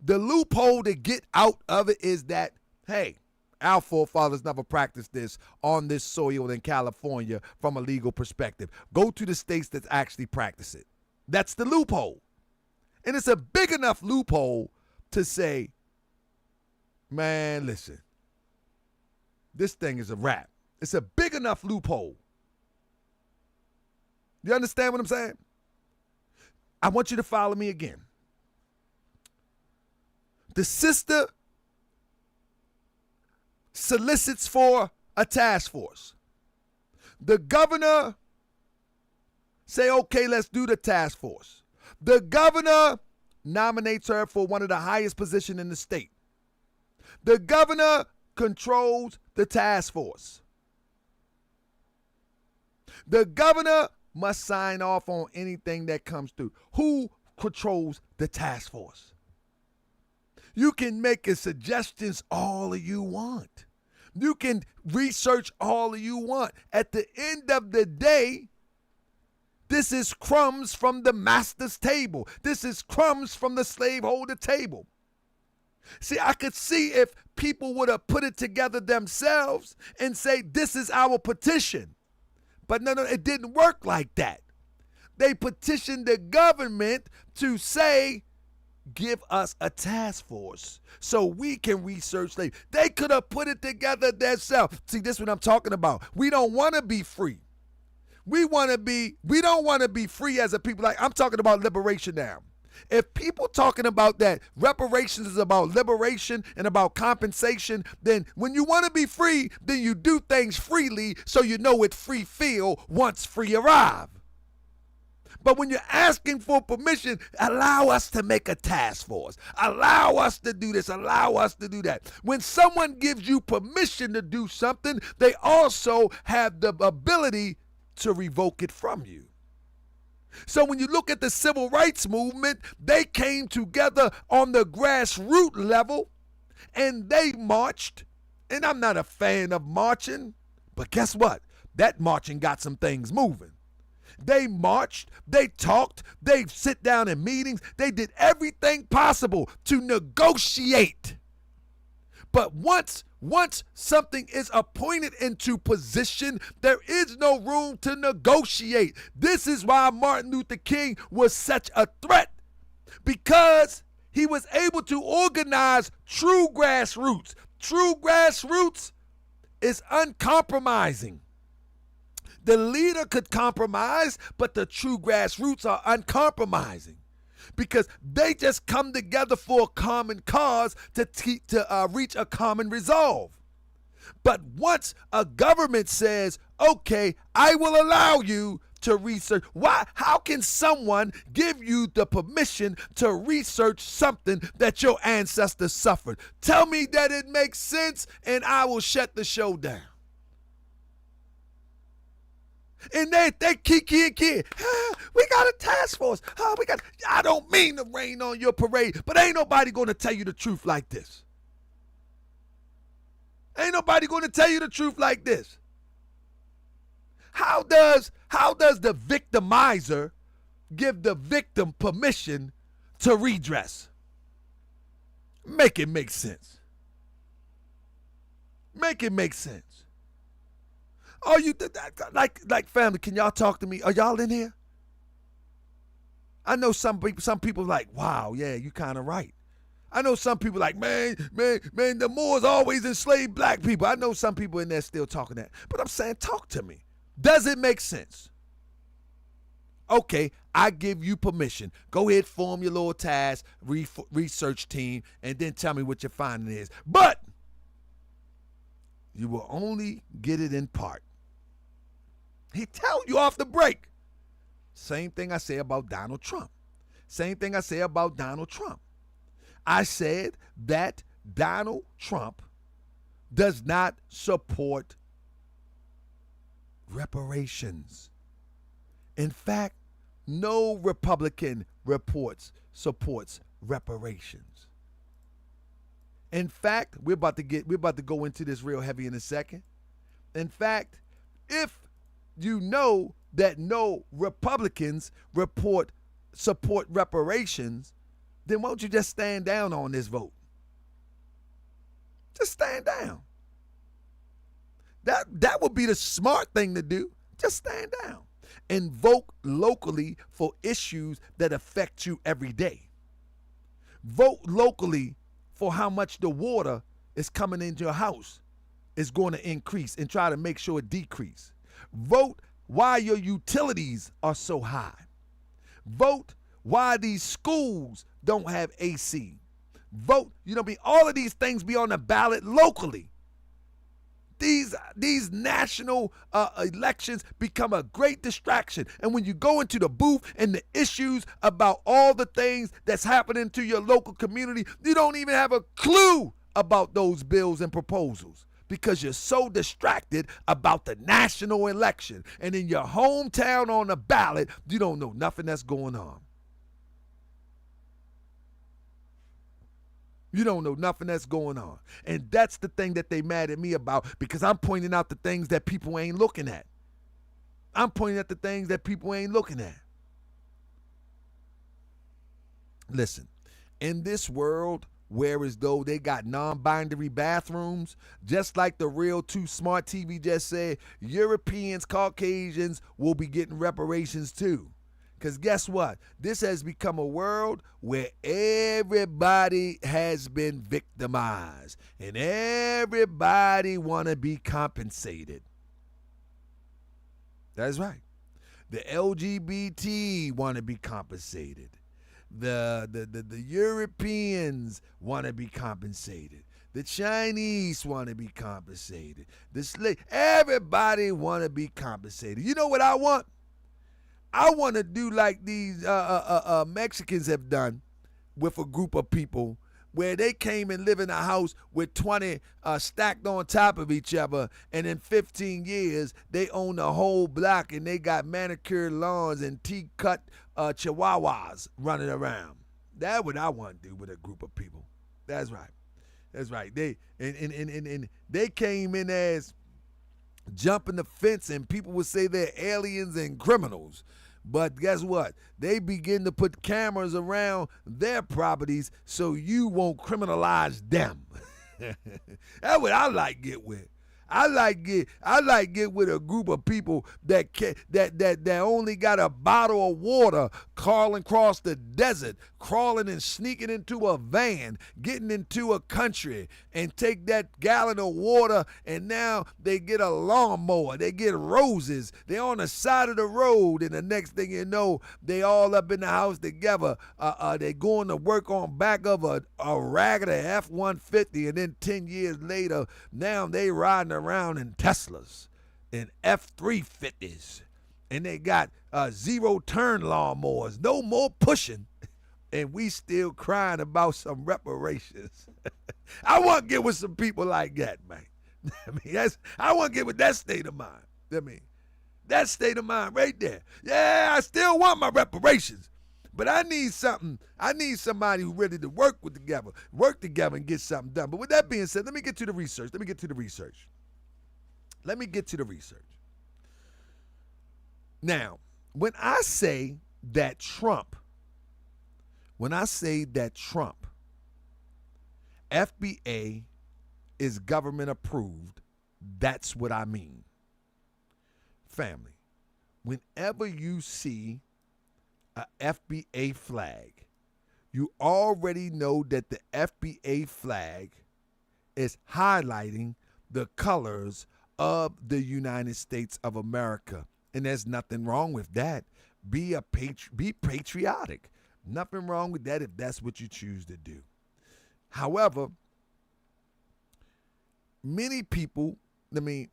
The loophole to get out of it is that, hey, our forefathers never practiced this on this soil in California from a legal perspective. Go to the states that actually practice it. That's the loophole. And it's a big enough loophole to say, man, listen, this thing is a wrap. It's a big enough loophole. You understand what I'm saying? I want you to follow me again. The sister solicits for a task force. The governor say, okay, let's do the task force. The governor nominates her for one of the highest positions in the state. The governor controls the task force. The governor must sign off on anything that comes through. Who controls the task force? You can make suggestions all you want. You can research all you want. At the end of the day, this is crumbs from the master's table. This is crumbs from the slaveholder table. See, I could see if people would have put it together themselves and say, this is our petition. But no, it didn't work like that. They petitioned the government to say, give us a task force so we can research slavery. They could have put it together themselves. See, this is what I'm talking about. We don't want to be free. We don't want to be free as a people. Like, I'm talking about liberation now. If people talking about that reparations is about liberation and about compensation, then when you want to be free, then you do things freely so you know it free feel once free arrive. But when you're asking for permission, allow us to make a task force. Allow us to do this. Allow us to do that. When someone gives you permission to do something, they also have the ability to revoke it from you. So when you look at the civil rights movement, they came together on the grassroots level and they marched. And I'm not a fan of marching, but guess what? That marching got some things moving. They marched, they talked, they sit down in meetings, they did everything possible to negotiate. But once something is appointed into position, there is no room to negotiate. This is why Martin Luther King was such a threat, because he was able to organize true grassroots. True grassroots is uncompromising. The leader could compromise, but the true grassroots are uncompromising because they just come together for a common cause to reach a common resolve. But once a government says, okay, I will allow you to research, how can someone give you the permission to research something that your ancestors suffered? Tell me that it makes sense and I will shut the show down. And they kiki, we got a task force. I don't mean to rain on your parade, but ain't nobody going to tell you the truth like this. Ain't nobody going to tell you the truth like this. How does the victimizer give the victim permission to redress? Make it make sense. Make it make sense. Oh, you like family? Can y'all talk to me? Are y'all in here? I know some people like, wow, yeah, you kind of right. I know some people like, man, the Moors always enslaved black people. I know some people in there still talking that. But I'm saying, talk to me. Does it make sense? Okay, I give you permission. Go ahead, form your little task, research team, and then tell me what your finding is. But you will only get it in part. He tell you off the break. Same thing I say about Donald Trump. Same thing I say about Donald Trump. I said that Donald Trump does not support reparations. In fact, no Republican supports reparations. In fact, we're about to go into this real heavy in a second. In fact, if you know that no Republicans support reparations, then won't you just stand down on this vote? Just stand down. That would be the smart thing to do. Just stand down and vote locally for issues that affect you every day. Vote locally for how much the water is coming into your house is going to increase and try to make sure it decrease. Vote why your utilities are so high. Vote why these schools don't have AC. Vote, all of these things be on the ballot locally. These national elections become a great distraction. And when you go into the booth and the issues about all the things that's happening to your local community, you don't even have a clue about those bills and proposals because you're so distracted about the national election. And in your hometown on the ballot, you don't know nothing that's going on. You don't know nothing that's going on. And that's the thing that they mad at me about because I'm pointing out the things that people ain't looking at. I'm pointing at the things that people ain't looking at. Listen, in this world where as though they got non-binary bathrooms, just like the Real Too Smart TV just said, Europeans, Caucasians will be getting reparations too. Because guess what? This has become a world where everybody has been victimized and everybody want to be compensated. That's right. The LGBT want to be compensated. The Europeans want to be compensated. The Chinese want to be compensated. Everybody want to be compensated. You know what I want? I want to do like these Mexicans have done with a group of people where they came and live in a house with 20 stacked on top of each other, and in 15 years, they own the whole block and they got manicured lawns and tea-cut chihuahuas running around. That's what I want to do with a group of people. That's right. That's right. They came in as jumping the fence, and people would say they're aliens and criminals. But guess what? They begin to put cameras around their properties so you won't criminalize them. That's what I like get with. I like get with a group of people that only got a bottle of water, crawling across the desert, crawling and sneaking into a van, getting into a country, and take that gallon of water, and now they get a lawnmower, they get roses, they're on the side of the road, and the next thing you know, they all up in the house together. They going to work on back of a raggedy F-150, and then 10 years later, now they riding around in Teslas and F-350s, and they got zero-turn lawnmowers, no more pushing, and we still crying about some reparations. I want to get with some people like that, man. I want to get with that state of mind. That state of mind right there. Yeah, I still want my reparations, but I need something. I need somebody who's ready to work together and get something done. But with that being said, let me get to the research. Now, when I say that Trump, FBA is government approved, that's what I mean. Family, whenever you see a FBA flag, you already know that the FBA flag is highlighting the colors of the United States of America. And there's nothing wrong with that. Be patriotic. Nothing wrong with that if that's what you choose to do. However, many people, listen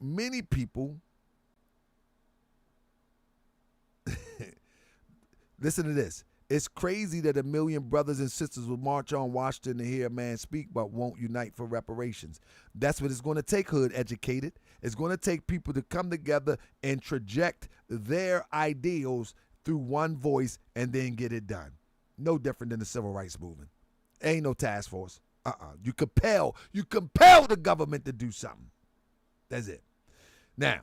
to this. It's crazy that 1 million brothers and sisters will march on Washington to hear a man speak, but won't unite for reparations. That's what it's going to take, hood educated. It's going to take people to come together and traject their ideals through one voice and then get it done. No different than the civil rights movement. Ain't no task force. You compel the government to do something. That's it. Now,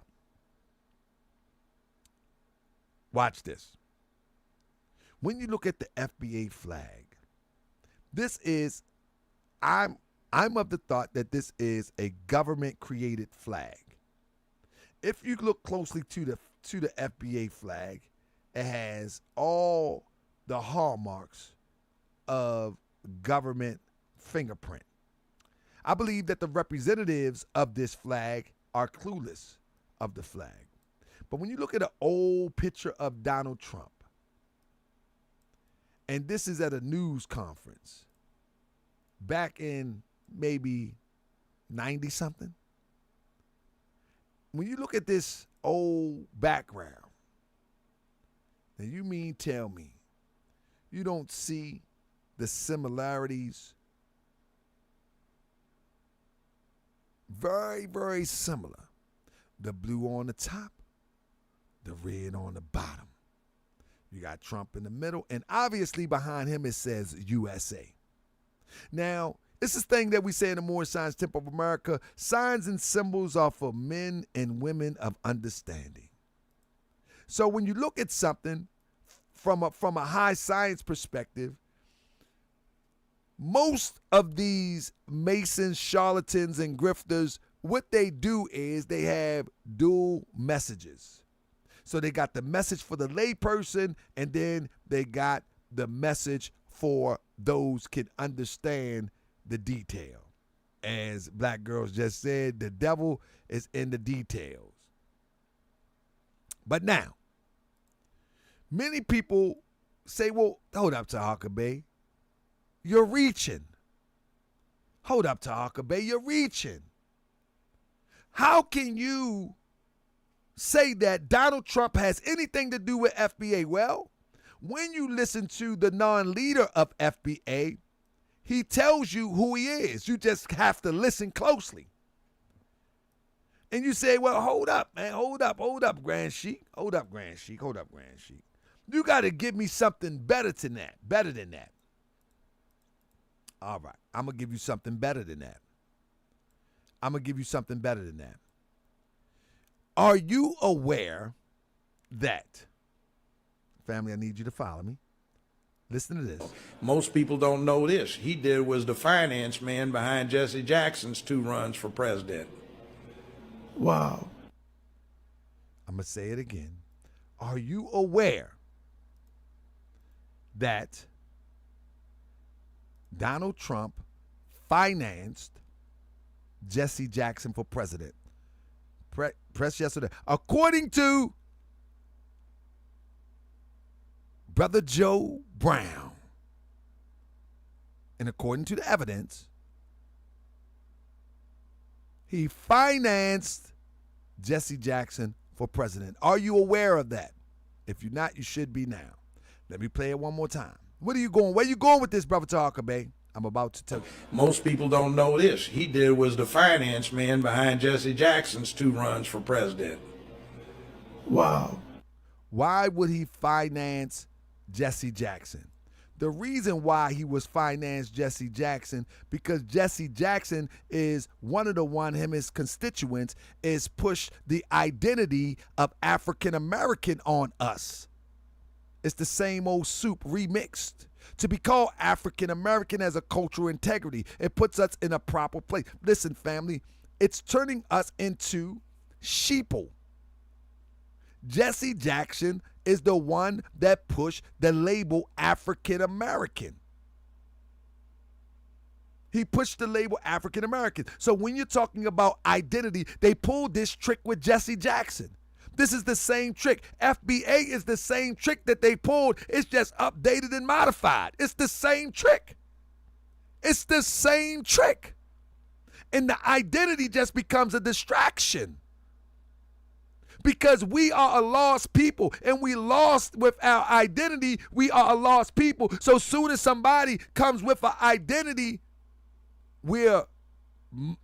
watch this. When you look at the FBA flag, I'm of the thought that this is a government-created flag. If you look closely to the FBA flag, it has all the hallmarks of government fingerprint. I believe that the representatives of this flag are clueless of the flag. But when you look at an old picture of Donald Trump, and this is at a news conference back in maybe 90-something. When you look at this old background, and you mean tell me you don't see the similarities? Very, very similar. The blue on the top, the red on the bottom. You got Trump in the middle, and obviously behind him it says USA. Now, it's this thing that we say in the Moorish Science Temple of America, signs and symbols are for men and women of understanding. So when you look at something from a high science perspective, most of these Masons, charlatans, and grifters, what they do is they have dual messages. So they got the message for the layperson, and then they got the message for those can understand the detail. As Black Girls just said, the devil is in the details. But now, many people say, well, hold up, Taharkabey. You're reaching. Hold up, Taharkabey. You're reaching. How can you say that Donald Trump has anything to do with FBA? Well, when you listen to the non-leader of FBA, he tells you who he is. You just have to listen closely. And you say, well, hold up, man. Hold up, Grand Sheik. Hold up, Grand Sheik. You got to give me something better than that. All right, I'm going to give you something better than that. Are you aware that, family, I need you to follow me. Listen to this. Most people don't know this. He was the finance man behind Jesse Jackson's 2 runs for president. Wow. I'm going to say it again. Are you aware that Donald Trump financed Jesse Jackson for president? Press yesterday. According to Brother Joe Brown, and according to the evidence, he financed Jesse Jackson for president. Are you aware of that? If you're not, you should be now. Let me play it one more time. Where are you going with this, Brother Taharkabey? I'm about to tell you. Most people don't know this. He was the finance man behind Jesse Jackson's 2 runs for president. Wow. Why would he finance Jesse Jackson? The reason why he was financed Jesse Jackson, because Jesse Jackson is one of his constituents is push the identity of African American on us. It's the same old soup remixed. To be called African American has a cultural integrity. It puts us in a proper place. Listen, family, it's turning us into sheeple. Jesse Jackson is the one that pushed the label African American. He pushed the label African American. So when you're talking about identity, they pulled this trick with Jesse Jackson. This is the same trick. FBA is the same trick that they pulled. It's just updated and modified. It's the same trick. It's the same trick. And the identity just becomes a distraction. Because we are a lost people, and we lost with our identity. We are a lost people. So soon as somebody comes with an identity, we're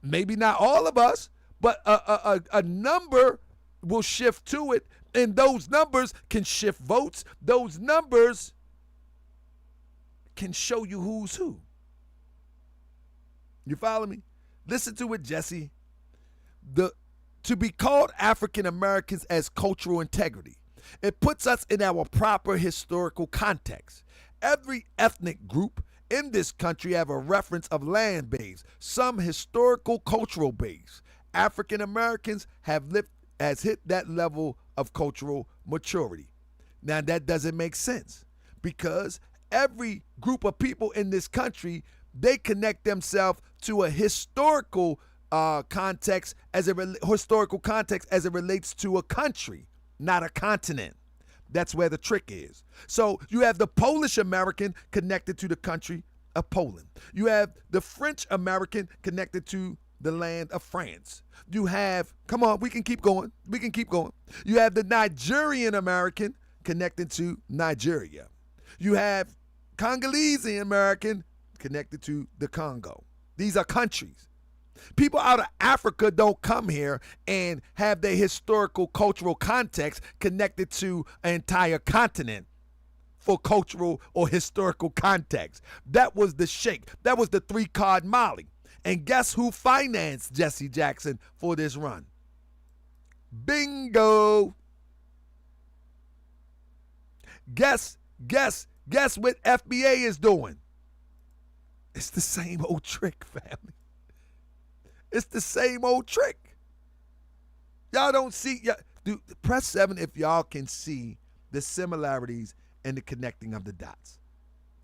maybe not all of us, but a number will shift to it, and those numbers can shift votes. Those numbers can show you who's who. You follow me? Listen to it, Jesse. To be called African Americans as cultural integrity, it puts us in our proper historical context. Every ethnic group in this country have a reference of land base, some historical cultural base. African Americans has hit that level of cultural maturity. Now that doesn't make sense, because every group of people in this country, they connect themselves to a historical context as it relates to a country, not a continent. That's where the trick is. So you have the Polish American connected to the country of Poland. You have the French American connected to the land of France. You have, come on, we can keep going. You have the Nigerian American connected to Nigeria. You have Congolese American connected to the Congo. These are countries. People out of Africa don't come here and have their historical cultural context connected to an entire continent for cultural or historical context. That was the shake. That was the 3-card Molly. And guess who financed Jesse Jackson for this run? Bingo. Guess what FBA is doing? It's the same old trick, family. It's the same old trick. Y'all don't see, press 7 if y'all can see the similarities and the connecting of the dots.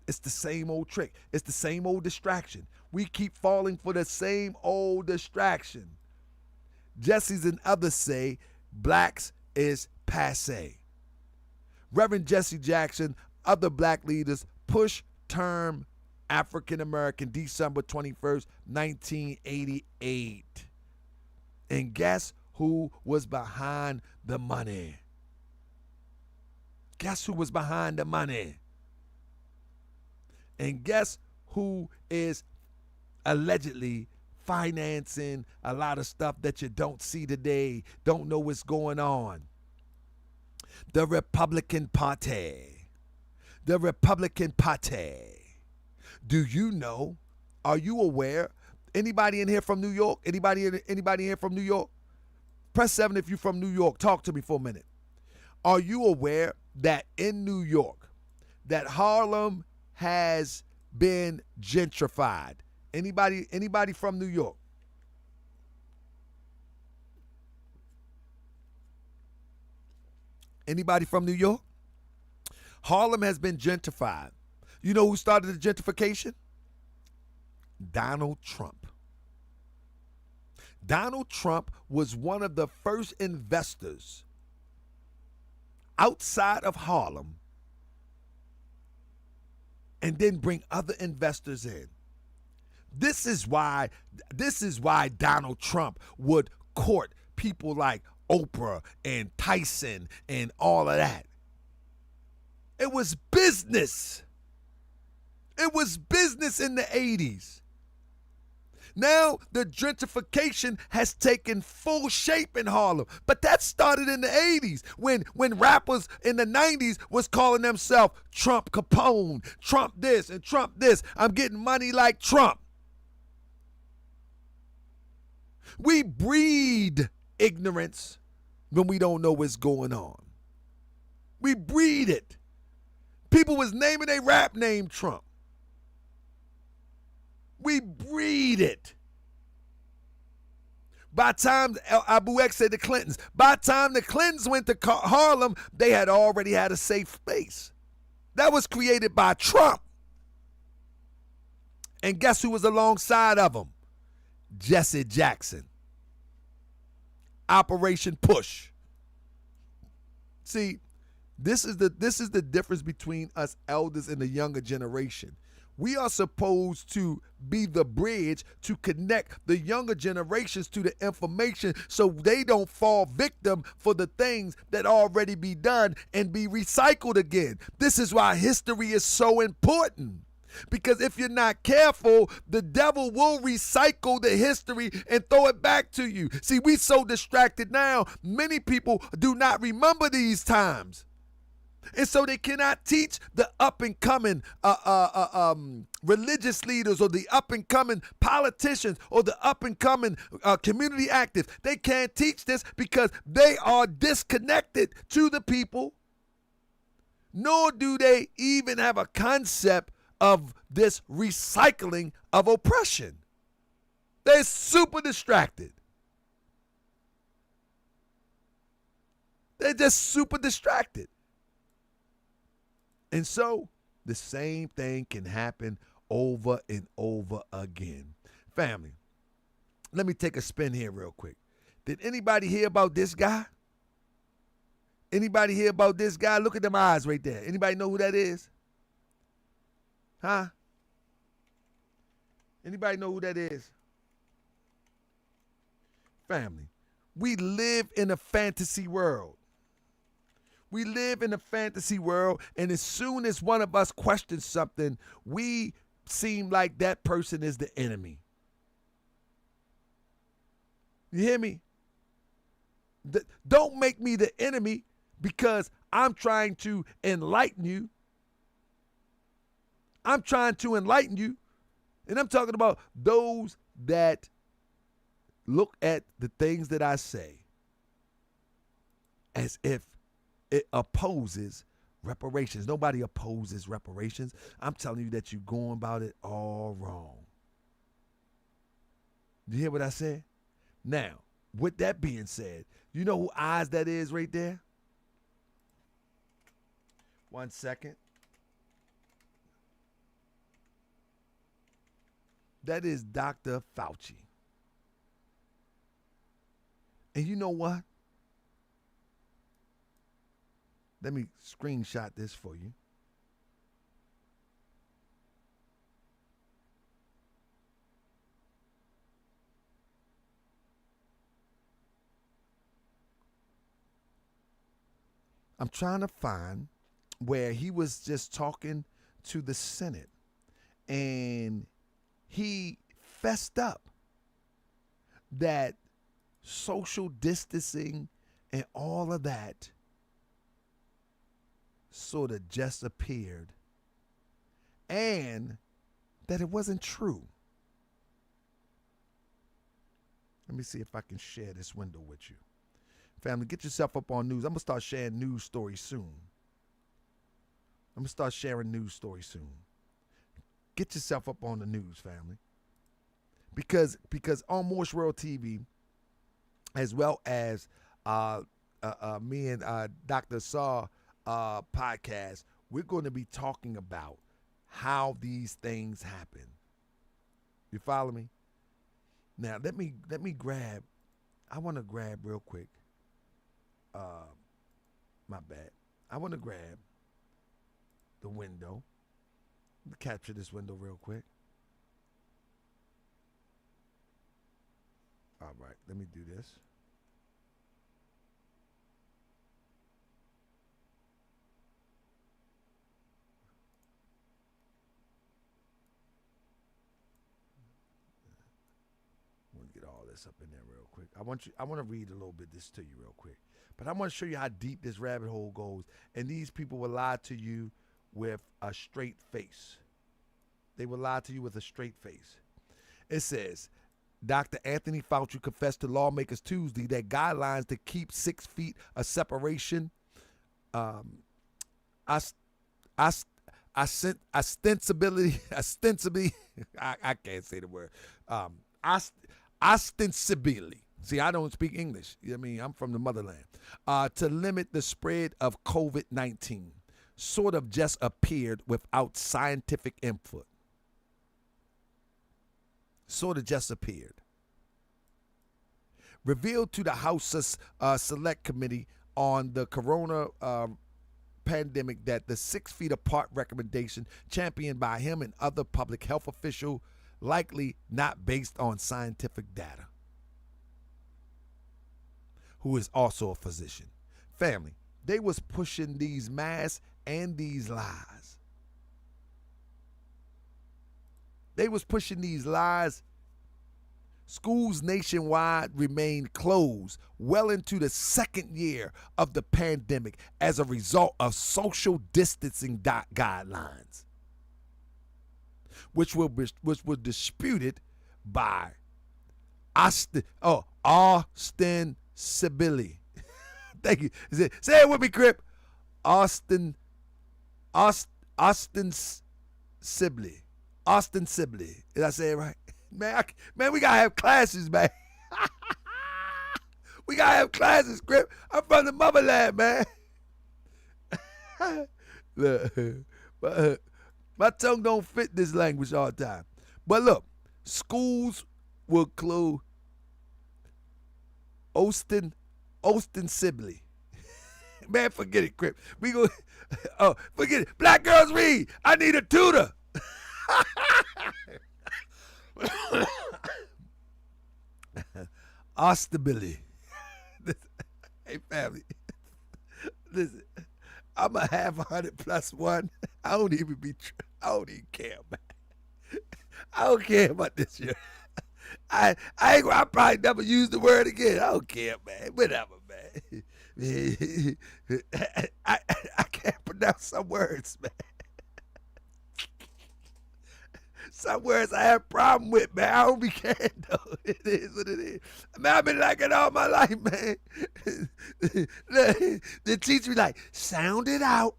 It's the same old trick. It's the same old distraction. We keep falling for the same old distraction. Jesse's and others say blacks is passe. Reverend Jesse Jackson, other black leaders push term African American December 21st, 1988. And guess who was behind the money? Guess who was behind the money? And guess who is allegedly financing a lot of stuff that you don't see today, don't know what's going on? The Republican Party. The Republican Party. Do you know? Are you aware? Anybody in here from New York? Anybody in here from New York? Press 7 if you're from New York. Talk to me for a minute. Are you aware that in New York, that Harlem has been gentrified? Anybody from New York? Anybody from New York? Harlem has been gentrified. You know who started the gentrification? Donald Trump. Donald Trump was one of the first investors outside of Harlem and then bring other investors in. This is why Donald Trump would court people like Oprah and Tyson and all of that. It was business. It was business in the 80s. Now the gentrification has taken full shape in Harlem, but that started in the 80s when rappers in the 90s was calling themselves Trump Capone, Trump this and Trump this. I'm getting money like Trump. We breed ignorance when we don't know what's going on. We breed it. People was naming a rap name Trump. We breed it. By the time Abu X said the Clintons, by the time the Clintons went to Harlem, they had already had a safe space. That was created by Trump. And guess who was alongside of him? Jesse Jackson. Operation Push. See, this is the difference between us elders and the younger generation. We are supposed to be the bridge to connect the younger generations to the information so they don't fall victim for the things that already be done and be recycled again. This is why history is so important. Because if you're not careful, the devil will recycle the history and throw it back to you. See, we so distracted now, many people do not remember these times. And so they cannot teach the up-and-coming religious leaders or the up-and-coming politicians or the up-and-coming community actives. They can't teach this because they are disconnected to the people, nor do they even have a concept of this recycling of oppression. They're super distracted. They're just super distracted. And so the same thing can happen over and over again. Family, let me take a spin here real quick. Did anybody hear about this guy? Anybody hear about this guy? Look at them eyes right there. Anybody know who that is? Huh? Anybody know who that is? Family, we live in a fantasy world. We live in a fantasy world, and as soon as one of us questions something, we seem like that person is the enemy. You hear me? Don't make me the enemy because I'm trying to enlighten you. I'm trying to enlighten you, and I'm talking about those that look at the things that I say as if it opposes reparations. Nobody opposes reparations. I'm telling you that you're going about it all wrong. You hear what I said? Now, with that being said, you know who eyes that is right there? 1 second. That is Dr. Fauci. And you know what? Let me screenshot this for you. I'm trying to find where he was just talking to the Senate and he fessed up that social distancing and all of that sort of just appeared and that it wasn't true. Let me see if I can share this window with you. Family, get yourself up on news. I'm going to start sharing news stories soon. I'm going to start sharing news stories soon. Get yourself up on the news, family. Because on Morse World TV, as well as me and Dr. Saw podcast, we're going to be talking about how these things happen. You follow me? Now let me grab. I want to grab real quick. My bad. I want to grab the window. Capture this window real quick. All right, let me do this. I'm gonna get all this up in there real quick. I want to read a little bit this to you real quick. But I want to show you how deep this rabbit hole goes. And these people will lie to you with a straight face. They will lie to you with a straight face. It says, Dr. Anthony Fauci confessed to lawmakers Tuesday that guidelines to keep 6 feet of separation ostensibly, I can't say the word, ostensibly. See, I don't speak English. I mean, I'm from the motherland. To limit the spread of COVID-19 sort of just appeared without scientific input. Sort of just appeared. Revealed to the House Select Committee on the Corona pandemic that the 6 feet apart recommendation championed by him and other public health officials likely not based on scientific data. Who is also a physician. Family, they was pushing these masks and these lies. They was pushing these lies. Schools nationwide remain closed well into the second year of the pandemic as a result of social distancing guidelines, which were disputed by Austin Sibley. Thank you. Say it with me, Crip. Austin Sibley. Austin Sibley. Did I say it right? Man, we gotta have classes, man. We gotta have classes, Crip. I'm from the motherland, man. Look, my tongue don't fit this language all the time. But look, schools will close. Austin Sibley. Man, forget it, Crip. We go. Oh, forget it. Black girls read. I need a tutor. Ostability. Hey, family. Listen, I'm a half 100 plus one. I don't even care, man. I don't care about this year. I probably never use the word again. I don't care, man. Whatever, man. I can't pronounce some words, man. Some words I have a problem with, man. I don't be caring, though. It is what it is. Man, I've been like it all my life, man. The teacher be like, sound it out,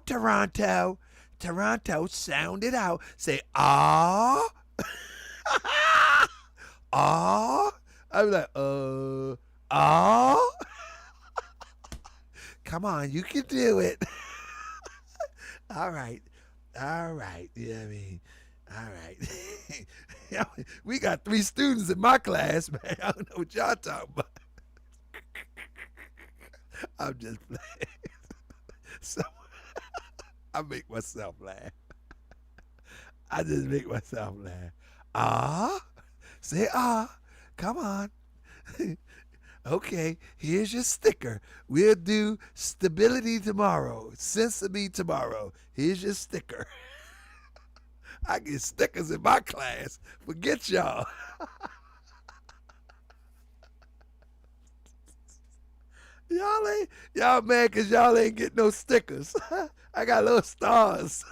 Toronto. Toronto, sound it out. Say, ah. Ah. I be like, ah. Come on, you can do it. All right. You know what I mean? All right. We got 3 students in my class, man. I don't know what y'all talking about. I'm just playing. So I make myself laugh. I just make myself laugh. Ah? Say ah. Come on. Okay, here's your sticker. We'll do stability tomorrow. Sesame tomorrow. Here's your sticker. I get stickers in my class. Forget y'all. Y'all mad because y'all ain't getting no stickers. I got little stars.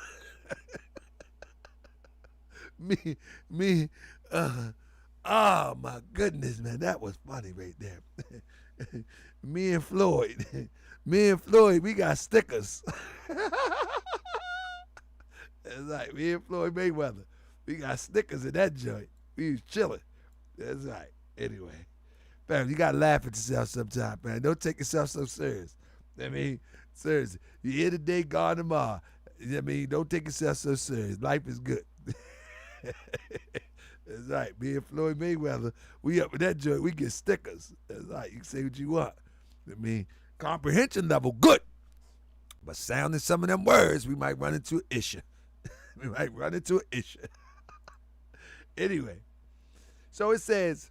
Oh my goodness, man, that was funny right there. Me and Floyd, we got stickers. That's right, me and Floyd Mayweather, we got stickers in that joint. We was chilling. That's right. Anyway, Fam, you gotta laugh at yourself sometimes, man. Don't take yourself so serious. I mean, seriously. You're here today, gone tomorrow. I mean, don't take yourself so serious. Life is good. That's right. Me and Floyd Mayweather, we up with that joint. We get stickers. That's right. You can say what you want. I mean, comprehension level, good. But sounding some of them words, we might run into an issue. We might run into an issue. Anyway, so it says,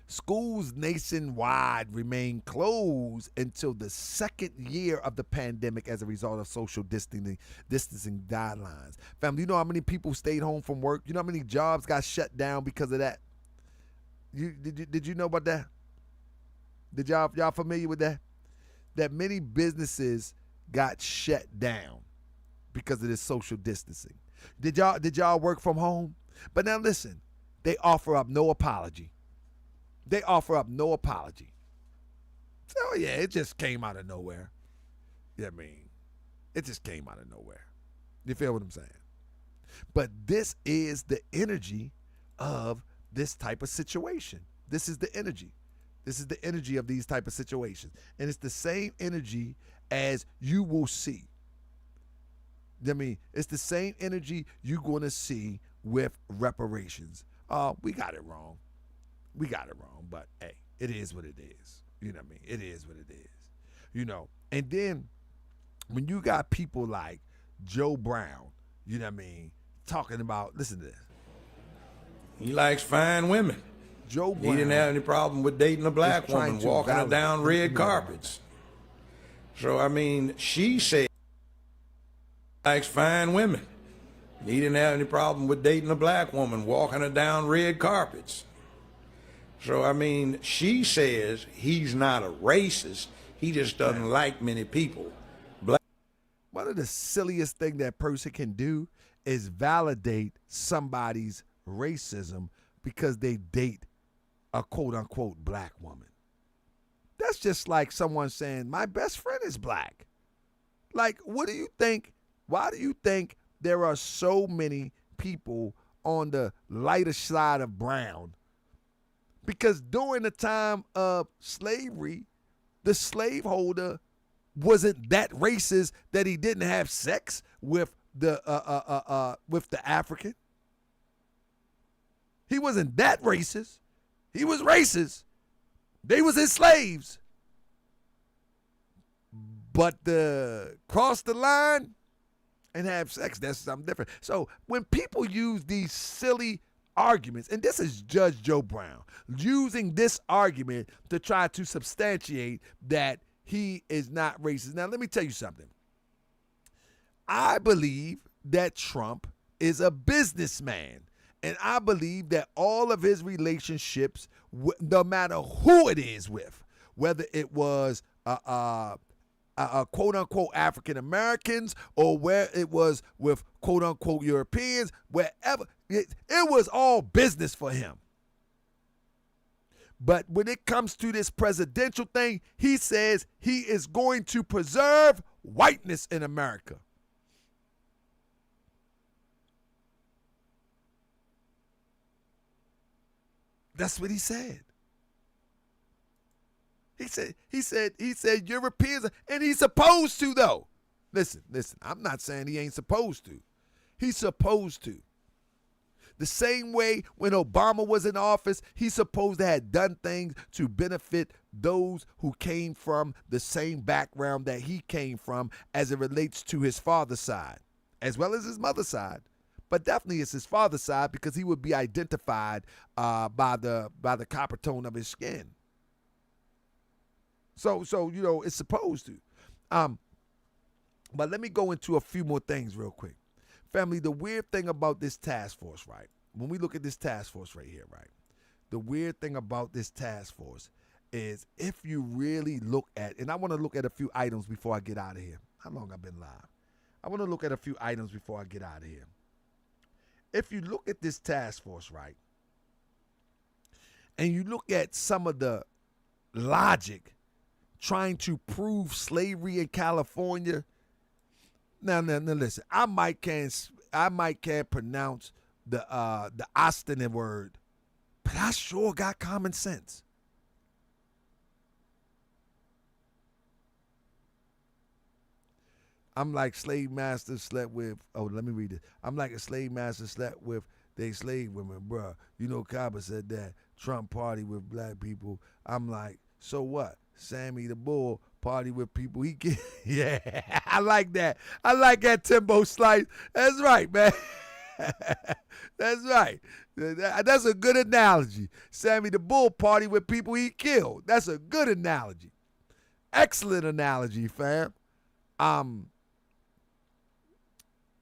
schools nationwide remain closed until the second year of the pandemic as a result of social distancing guidelines. Family, you know how many people stayed home from work? You know how many jobs got shut down because of that? Did you know about that? Did y'all familiar with that? That many businesses got shut down because of this social distancing. Did y'all work from home? But now listen, they offer up no apology. They offer up no apology. So yeah, it just came out of nowhere. Yeah, I mean, it just came out of nowhere. You feel what I'm saying? But this is the energy of this type of situation. This is the energy. This is the energy of these type of situations. And it's the same energy as you will see. I mean, it's the same energy you're going to see with reparations. We got it wrong. We got it wrong, but hey, it is what it is. You know what I mean? It is what it is. You know, and then when you got people like Joe Brown, you know what I mean, talking about, listen to this. He likes fine women. Joe Brown. He didn't have any problem with dating a black woman, walking her down red carpets. So, I mean, she said he likes fine women. He didn't have any problem with dating a black woman, walking her down red carpets. So, I mean, she says he's not a racist. He just doesn't like many people. One of the silliest things that person can do is validate somebody's racism because they date a quote-unquote black woman. That's just like someone saying, my best friend is black. Like, what do you think? Why do you think there are so many people on the lighter side of brown? Because during the time of slavery, the slaveholder wasn't that racist that he didn't have sex with the African. He wasn't that racist. He was racist. They was his slaves. But cross the line and have sex, that's something different. So when people use these silly arguments, and this is Judge Joe Brown, using this argument to try to substantiate that he is not racist. Now, let me tell you something. I believe that Trump is a businessman. And I believe that all of his relationships, no matter who it is with, whether it was quote-unquote African Americans or where it was with quote-unquote Europeans, wherever, it was all business for him. But when it comes to this presidential thing, he says he is going to preserve whiteness in America. That's what he said. He said Europeans, and he's supposed to though. Listen, I'm not saying he ain't supposed to. He's supposed to. The same way when Obama was in office, he's supposed to have done things to benefit those who came from the same background that he came from as it relates to his father's side, as well as his mother's side. But definitely it's his father's side because he would be identified by the copper tone of his skin. So you know, it's supposed to. But let me go into a few more things real quick. Family, the weird thing about this task force, right? When we look at this task force right here, right? The weird thing about this task force is if you really look at, and I want to look at a few items before I get out of here. How long I've been live? I want to look at a few items before I get out of here. If you look at this task force, right, and you look at some of the logic trying to prove slavery in California, now listen, I might can't pronounce the Austin word, but I sure got common sense. I'm like slave masters slept with, let me read it. I'm like a slave master slept with they slave women, bruh. You know, Kaba said that. Trump party with black people. I'm like, so what? Sammy the Bull party with people he get. Yeah, I like that. I like that, Timbo Slice. That's right, man. That's right. That's a good analogy. Sammy the Bull party with people he killed. That's a good analogy. Excellent analogy, fam.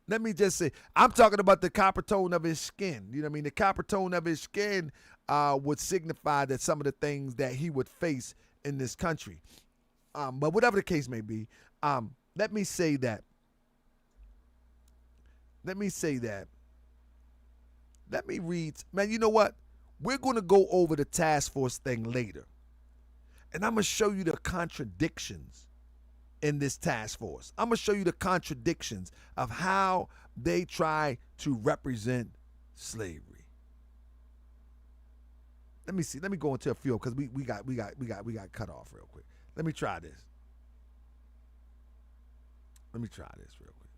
Let me just say, I'm talking about the copper tone of his skin. You know what I mean? The copper tone of his skin would signify that some of the things that he would face in this country. But whatever the case may be, let me say that. Let me read. Man, you know what? We're going to go over the task force thing later. And I'm going to show you the contradictions in this task force. I'm going to show you the contradictions of how they try to represent slavery. Let me see. Let me go into a few because we got cut off real quick. Let me try this. Real quick.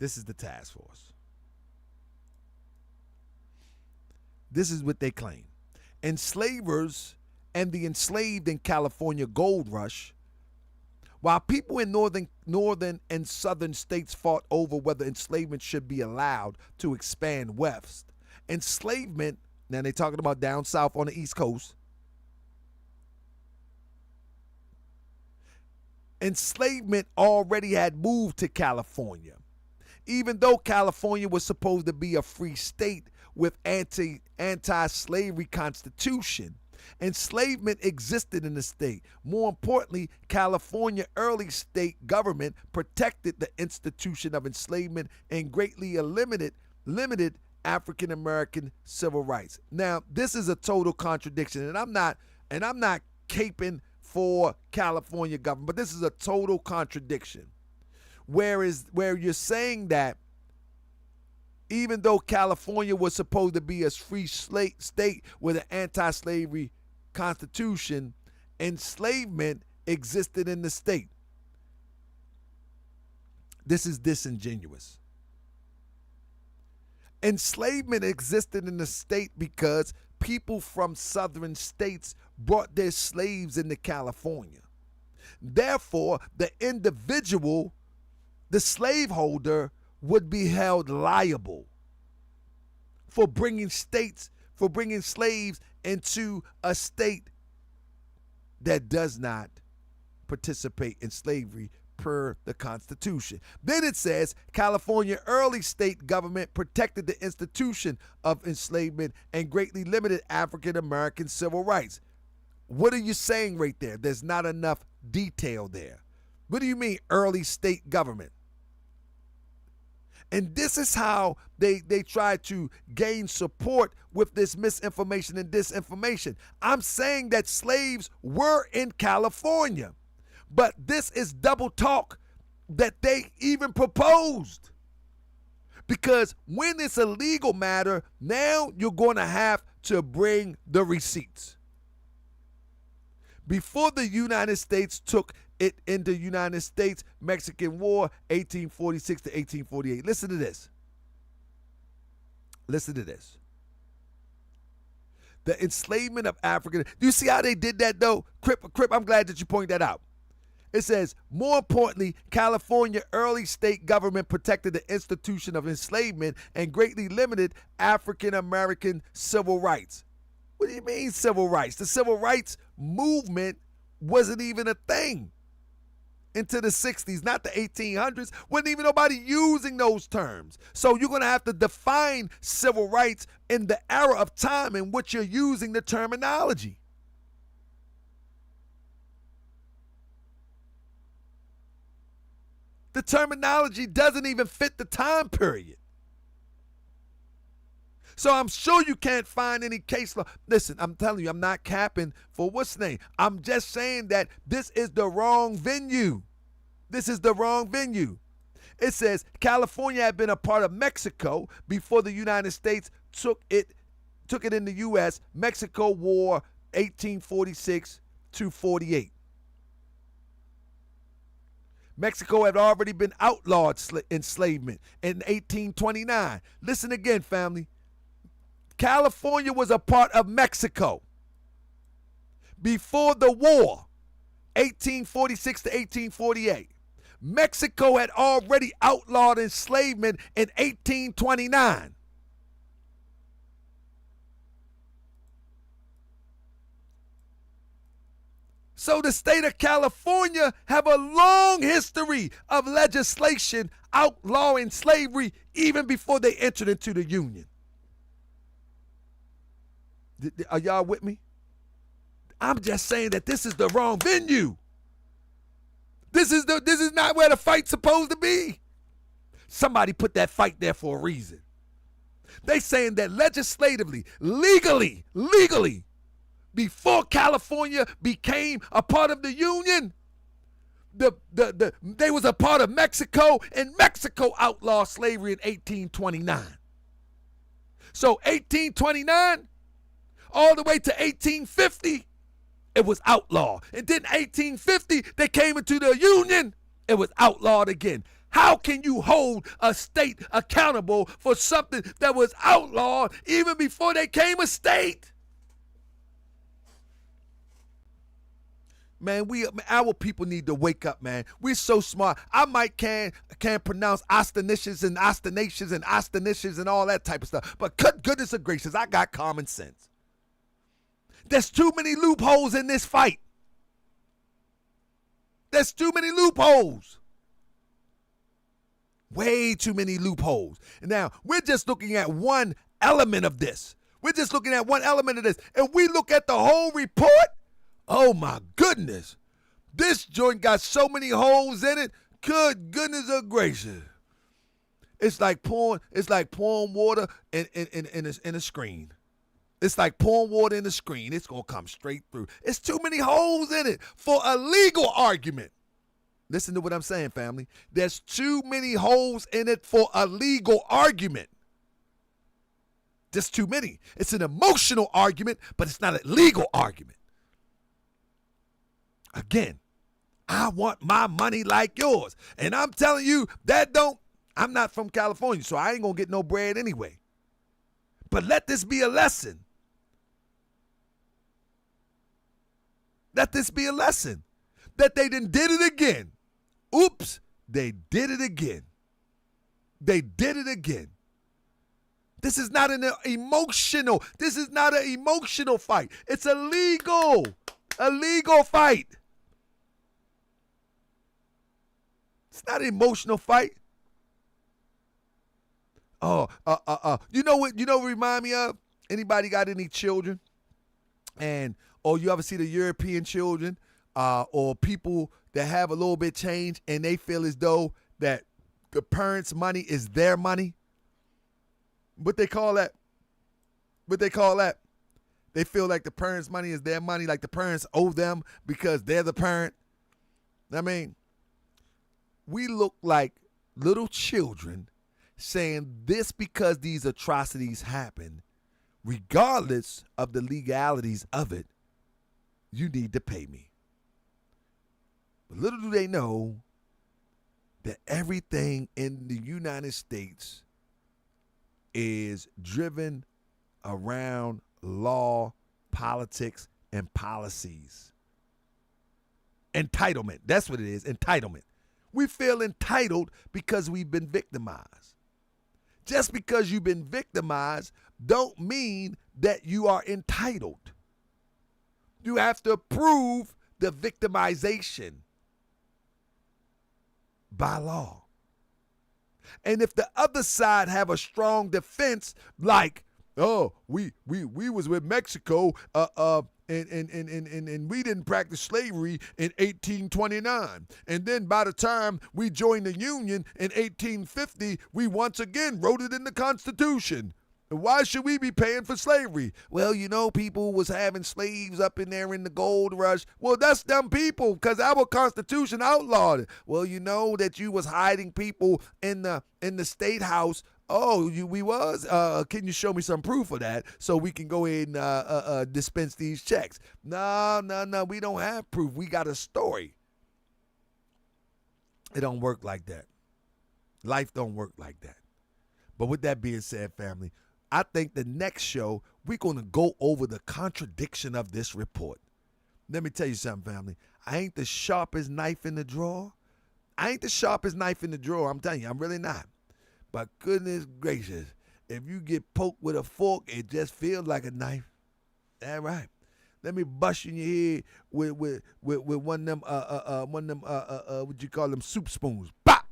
This is the task force. This is what they claim. Enslavers and the enslaved in California gold rush. While people in northern and southern states fought over whether enslavement should be allowed to expand west, enslavement, now they're talking about down south on the East Coast, enslavement already had moved to California. Even though California was supposed to be a free state with anti-slavery constitution, enslavement existed in the state. More importantly, California early state government protected the institution of enslavement and greatly limited African American civil rights. Now, this is a total contradiction, and I'm not caping for California government, but this is a total contradiction. Where you're saying that even though California was supposed to be a free state with an anti-slavery constitution, enslavement existed in the state. This is disingenuous. Enslavement existed in the state because people from southern states brought their slaves into California. Therefore, the individual, the slaveholder, would be held liable for bringing slaves into a state that does not participate in slavery per the Constitution. Then it says California early state government protected the institution of enslavement and greatly limited African American civil rights. What are you saying right there? There's not enough detail there. What do you mean early state government? And this is how they try to gain support with this misinformation and disinformation. I'm saying that slaves were in California, but this is double talk that they even proposed. Because when it's a legal matter, now you're going to have to bring the receipts. Before the United States took it into United States-Mexican War, 1846 to 1848. Listen to this. Listen to this. The enslavement of African. Do you see how they did that, though? Crip, I'm glad that you point that out. It says, more importantly, California early state government protected the institution of enslavement and greatly limited African American civil rights. What do you mean civil rights? The civil rights movement wasn't even a thing into the 60s, not the 1800s. Wasn't even nobody using those terms. So you're going to have to define civil rights in the era of time in which you're using the terminology. The terminology doesn't even fit the time period. So I'm sure you can't find any case law. Listen, I'm telling you, I'm not capping for what's the name. I'm just saying that this is the wrong venue. This is the wrong venue. It says California had been a part of Mexico before the United States took it in the U.S. Mexico War 1846 to 48. Mexico had already been outlawed enslavement in 1829. Listen again, family. California was a part of Mexico. Before the war, 1846 to 1848, Mexico had already outlawed enslavement in 1829. So the state of California have a long history of legislation outlawing slavery even before they entered into the Union. Are y'all with me? I'm just saying that this is the wrong venue. This is not where the fight's supposed to be. Somebody put that fight there for a reason. They saying that legislatively, legally, before California became a part of the Union, they was a part of Mexico, and Mexico outlawed slavery in 1829. So 1829 all the way to 1850, it was outlawed. And then 1850, they came into the Union, it was outlawed again. How can you hold a state accountable for something that was outlawed even before they came a state? Man, our people need to wake up, man. We're so smart. I might can't pronounce ostinations and ostinations and ostinations and all that type of stuff. But good goodness gracious, I got common sense. There's too many loopholes in this fight. There's too many loopholes. Way too many loopholes. Now, we're just looking at one element of this. If we look at the whole report, oh my goodness. This joint got so many holes in it. Good goodness gracious. It's like pouring water in a screen. It's like pouring water in the screen. It's going to come straight through. It's too many holes in it for a legal argument. Listen to what I'm saying, family. There's too many holes in it for a legal argument. Just too many. It's an emotional argument, but it's not a legal argument. Again, I want my money like yours. And I'm telling you, I'm not from California, so I ain't going to get no bread anyway. But let this be a lesson. Let this be a lesson that they done did it again. Oops, they did it again. They did it again. This is not an emotional fight. It's a legal fight. It's not an emotional fight. You know what remind me of? Anybody got any children? Or you ever see the European children, or people that have a little bit change and they feel as though that the parents' money is their money? What they call that? They feel like the parents' money is their money, like the parents owe them because they're the parent. I mean, we look like little children saying this because these atrocities happen, regardless of the legalities of it, you need to pay me. But little do they know that everything in the United States is driven around law, politics, and policies. Entitlement. That's what it is. Entitlement. We feel entitled because we've been victimized. Just because you've been victimized don't mean that you are entitled. You have to prove the victimization by law. And if the other side have a strong defense, like, oh, we was with Mexico, and we didn't practice slavery in 1829. And then by the time we joined the Union in 1850, we once again wrote it in the Constitution. Why should we be paying for slavery? Well, people was having slaves up in there in the gold rush. Well, that's them people, because our Constitution outlawed it. Well, that you was hiding people in the State House. Oh, we was? Can you show me some proof of that so we can go ahead and dispense these checks? No, we don't have proof. We got a story. It don't work like that. Life don't work like that. But with that being said, family, I think the next show, we're going to go over the contradiction of this report. Let me tell you something, family. I ain't the sharpest knife in the drawer. I ain't the sharpest knife in the drawer. I'm telling you, I'm really not. But goodness gracious, if you get poked with a fork, it just feels like a knife. That's right. Let me bust you in your head with one of them what you call them, soup spoons. Bop!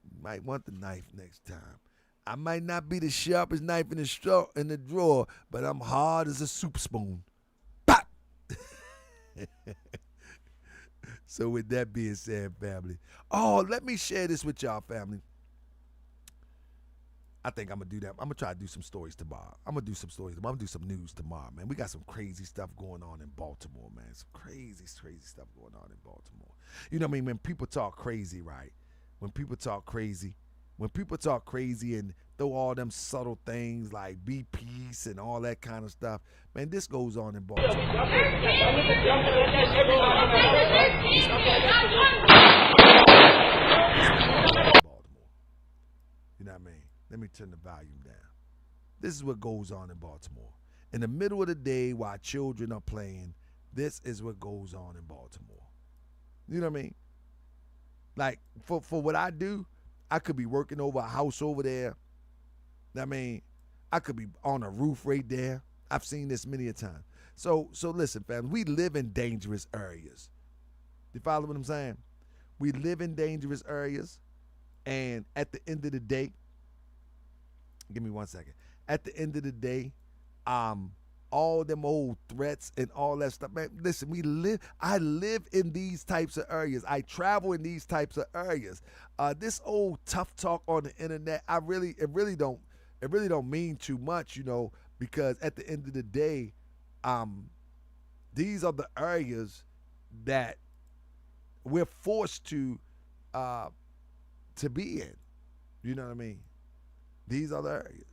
You might want the knife next time. I might not be the sharpest knife in the drawer, but I'm hard as a soup spoon. Bop! So with that being said, family. Oh, let me share this with y'all, family. I think I'm going to do that. I'm going to try to do some stories tomorrow. I'm going to do some stories. I'm going to do some news tomorrow, man. We got some crazy stuff going on in Baltimore, man. Some crazy stuff going on in Baltimore. You know what I mean? When people talk crazy, right? When people talk crazy and throw all them subtle things like be peace and all that kind of stuff, man, this goes on in Baltimore. You know what I mean? Let me turn the volume down. This is what goes on in Baltimore. In the middle of the day while children are playing, this is what goes on in Baltimore. You know what I mean? Like, for what I do, I could be working over a house over there. I mean, I could be on a roof right there. I've seen this many a time. So listen, fam, we live in dangerous areas. You follow what I'm saying? We live in dangerous areas, and at the end of the day, give me 1 second. At the end of the day, all them old threats and all that stuff, man, listen, I live in these types of areas. I travel in these types of areas. This old tough talk on the internet, it really don't mean too much, you know, because at the end of the day, these are the areas that we're forced to be in. You know what I mean? These are the areas.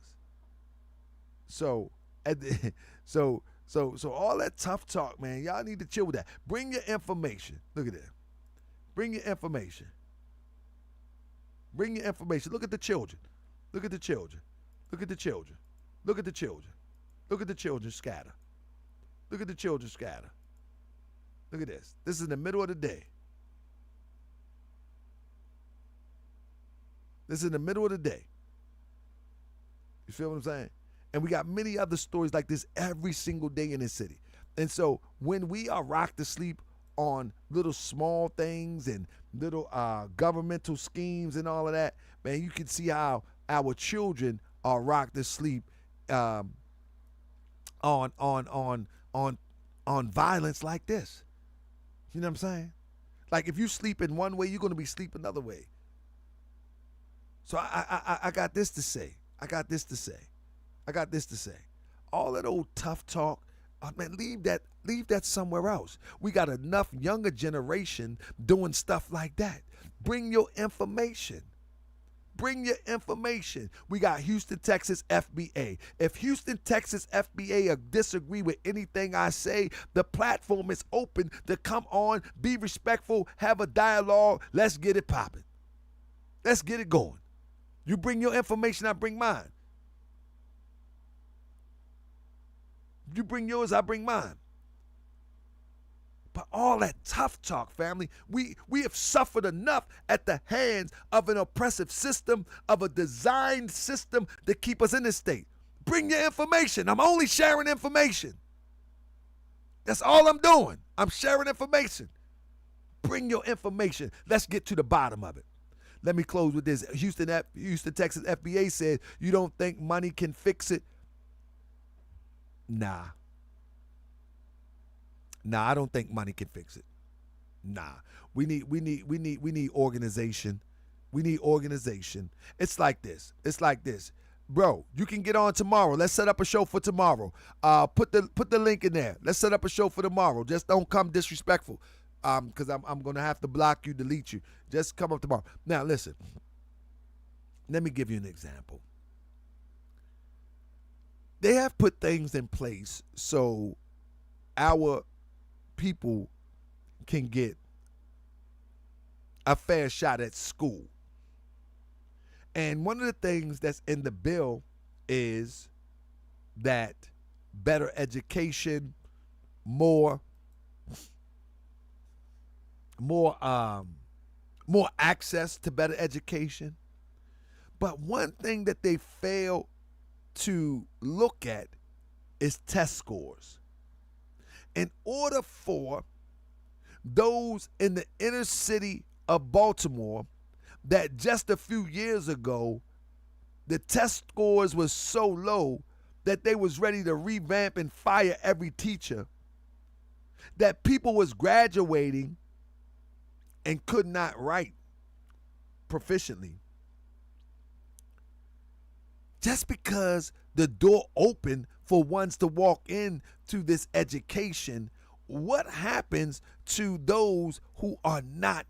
So all that tough talk, man, y'all need to chill with that. Bring your information. Look at that. Bring your information. Bring your information. Look at the children. Look at the children. Look at the children. Look at the children. Look at the children scatter. Look at the children scatter. Look at this. This is in the middle of the day. This is in the middle of the day. You feel what I'm saying? And we got many other stories like this every single day in this city. And so when we are rocked to sleep on little small things and little governmental schemes and all of that, man, you can see how our children are rocked to sleep on violence like this. You know what I'm saying? Like if you sleep in one way, you're going to be sleeping another way. So I got this to say. I got this to say. All that old tough talk, man, leave that somewhere else. We got enough younger generation doing stuff like that. Bring your information. Bring your information. We got Houston, Texas FBA. If Houston, Texas FBA disagree with anything I say, the platform is open to come on, be respectful, have a dialogue. Let's get it popping. Let's get it going. You bring your information, I bring mine. You bring yours, I bring mine. But all that tough talk, family, we have suffered enough at the hands of an oppressive system, of a designed system to keep us in this state. Bring your information. I'm only sharing information. That's all I'm doing. I'm sharing information. Bring your information. Let's get to the bottom of it. Let me close with this. Houston, Texas FBA said, you don't think money can fix it? Nah, I don't think money can fix it. Nah. We need organization. We need organization. It's like this. Bro, you can get on tomorrow. Let's set up a show for tomorrow. Put the link in there. Let's set up a show for tomorrow. Just don't come disrespectful. Because I'm going to have to block you, delete you. Just come up tomorrow. Now, listen. Let me give you an example. They have put things in place so our people can get a fair shot at school. And one of the things that's in the bill is that better education, more access to better education. But one thing that they fail to look at is test scores. In order for those in the inner city of Baltimore that just a few years ago, the test scores was so low that they was ready to revamp and fire every teacher, that people was graduating and could not write proficiently. Just because the door opened for ones to walk in to this education, what happens to those who are not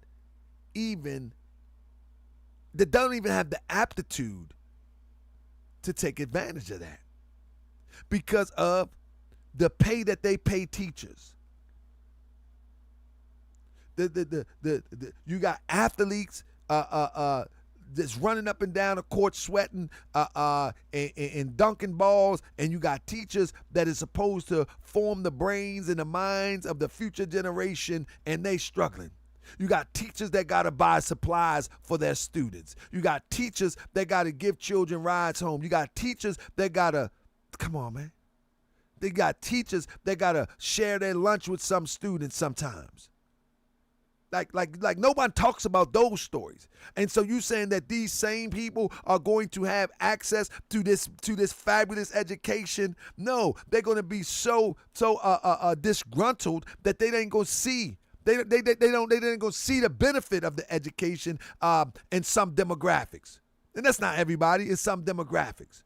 even, that don't even have the aptitude to take advantage of that because of the pay that they pay teachers? You got athletes just running up and down the court sweating and dunking balls, and you got teachers that is supposed to form the brains and the minds of the future generation, and they struggling. You got teachers that got to buy supplies for their students. You got teachers that got to give children rides home. You got teachers that got to, come on, man. They got teachers that got to share their lunch with some students sometimes. Like no one talks about those stories. And so you saying that these same people are going to have access to this fabulous education? No, they're going to be so disgruntled that they ain't going to see. They ain't going to see the benefit of the education in some demographics. And that's not everybody, it's some demographics.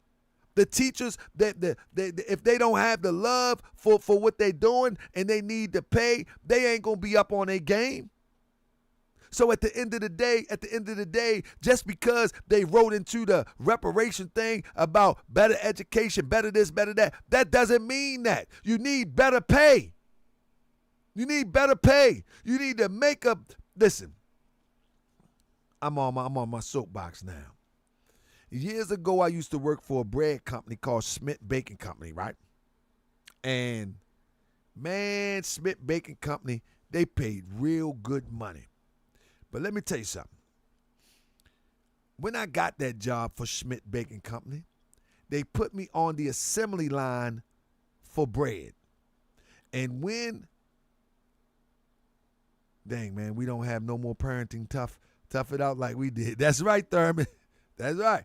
The teachers, if they don't have the love for what they're doing and they need to pay, they ain't going to be up on their game. So at the end of the day, just because they wrote into the reparation thing about better education, better this, better that, that doesn't mean that. You need better pay. You need better pay. You need to make up. Listen, I'm on my soapbox now. Years ago, I used to work for a bread company called Smith Baking Company, right? And man, Smith Baking Company, they paid real good money. But let me tell you something. When I got that job for Schmidt Baking Company, they put me on the assembly line for bread. And when, dang man, we don't have no more parenting tough it out like we did. That's right, Thurman. That's right.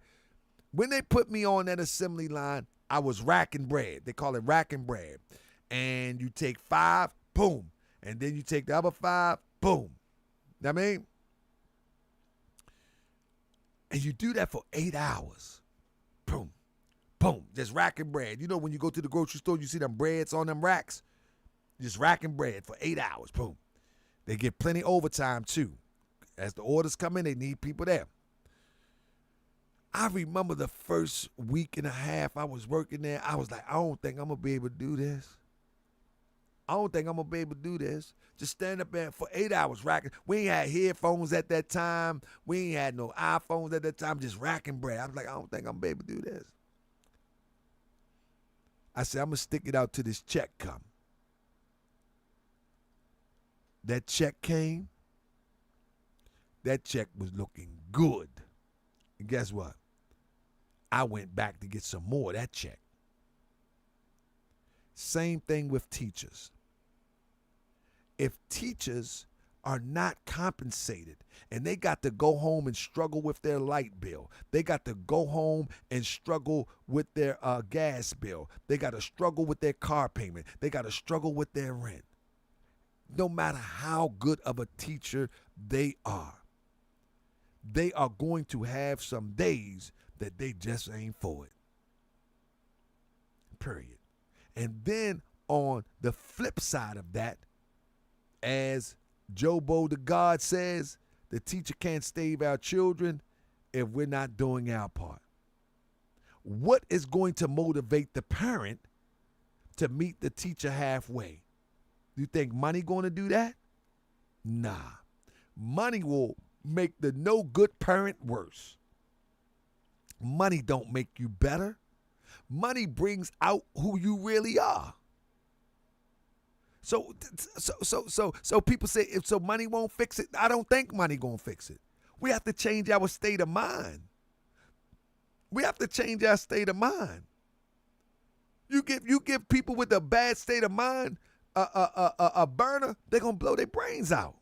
When they put me on that assembly line, I was racking bread. They call it racking bread. And you take 5, boom. And then you take the other 5, boom. You know what I mean? And you do that for 8 hours. Boom, boom, just racking bread. You know when you go to the grocery store, you see them breads on them racks? Just racking bread for 8 hours, boom. They get plenty overtime too. As the orders come in, they need people there. I remember the first week and a half I was working there, I was like, I don't think I'm going to be able to do this. I don't think I'm going to be able to do this. Just stand up there for 8 hours racking. We ain't had headphones at that time. We ain't had no iPhones at that time, just racking bread. I was like, I don't think I'm going to be able to do this. I said, I'm going to stick it out till this check come. That check came. That check was looking good. And guess what? I went back to get some more of that check. Same thing with teachers. If teachers are not compensated and they got to go home and struggle with their light bill, they got to go home and struggle with their gas bill, they got to struggle with their car payment, they got to struggle with their rent. No matter how good of a teacher they are going to have some days that they just ain't for it. Period. And then on the flip side of that, as Joe Bo the God says, the teacher can't save our children if we're not doing our part. What is going to motivate the parent to meet the teacher halfway? You think money going to do that? Nah. Money will make the no good parent worse. Money don't make you better. Money brings out who you really are. So people say, if so money won't fix it. I don't think money gonna fix it. We have to change our state of mind. We have to change our state of mind. You give people with a bad state of mind a burner, they're gonna blow their brains out.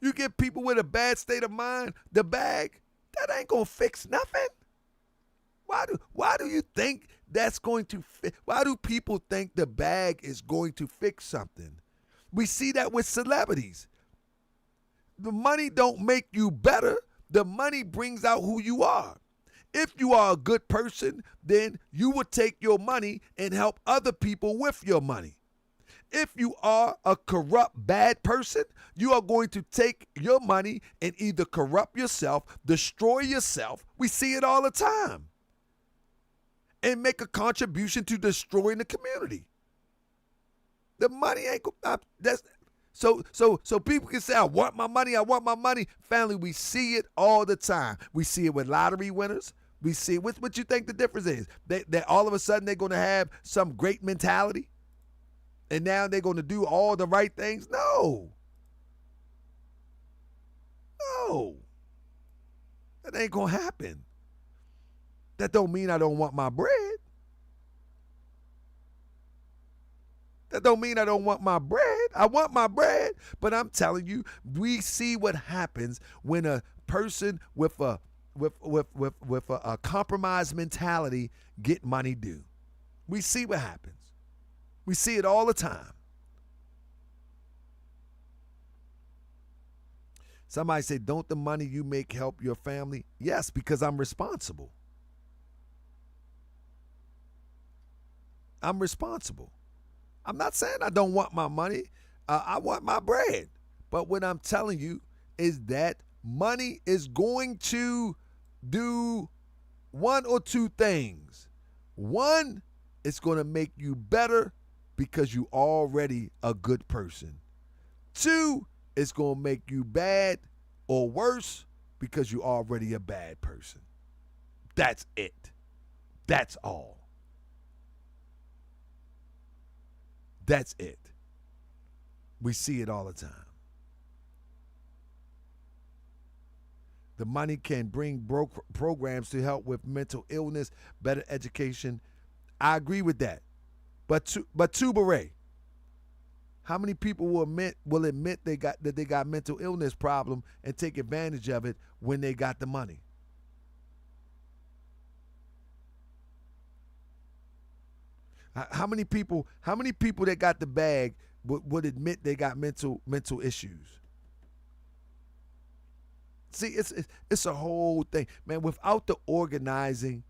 You give people with a bad state of mind the bag, that ain't gonna fix nothing. Why do you think that's going to fix? Why do people think the bag is going to fix something? We see that with celebrities. The money don't make you better. The money brings out who you are. If you are a good person, then you will take your money and help other people with your money. If you are a corrupt, bad person, you are going to take your money and either corrupt yourself, destroy yourself. We see it all the time. And make a contribution to destroying the community. The money ain't that's so people can say, I want my money, I want my money. Family, we see it all the time. We see it with lottery winners. We see what you think the difference is. That all of a sudden they're gonna have some great mentality. And now they're gonna do all the right things. No. That ain't gonna happen. That don't mean I don't want my bread. That don't mean I don't want my bread. I want my bread, but I'm telling you, we see what happens when a person with a compromised mentality get money due. We see what happens. We see it all the time. Somebody say, don't the money you make help your family? Yes, because I'm responsible. I'm responsible. I'm not saying I don't want my money. I want my bread. But what I'm telling you is that money is going to do one or two things. One, it's going to make you better because you already a good person. Two, it's going to make you bad or worse because you already a bad person. That's it. That's all. That's it. We see it all the time. The money can bring programs to help with mental illness, better education. I agree with that. But Tuberay, how many people will admit they got mental illness problem and take advantage of it when they got the money? How many people that got the bag would admit they got mental issues? See, it's a whole thing, man. Without the organizing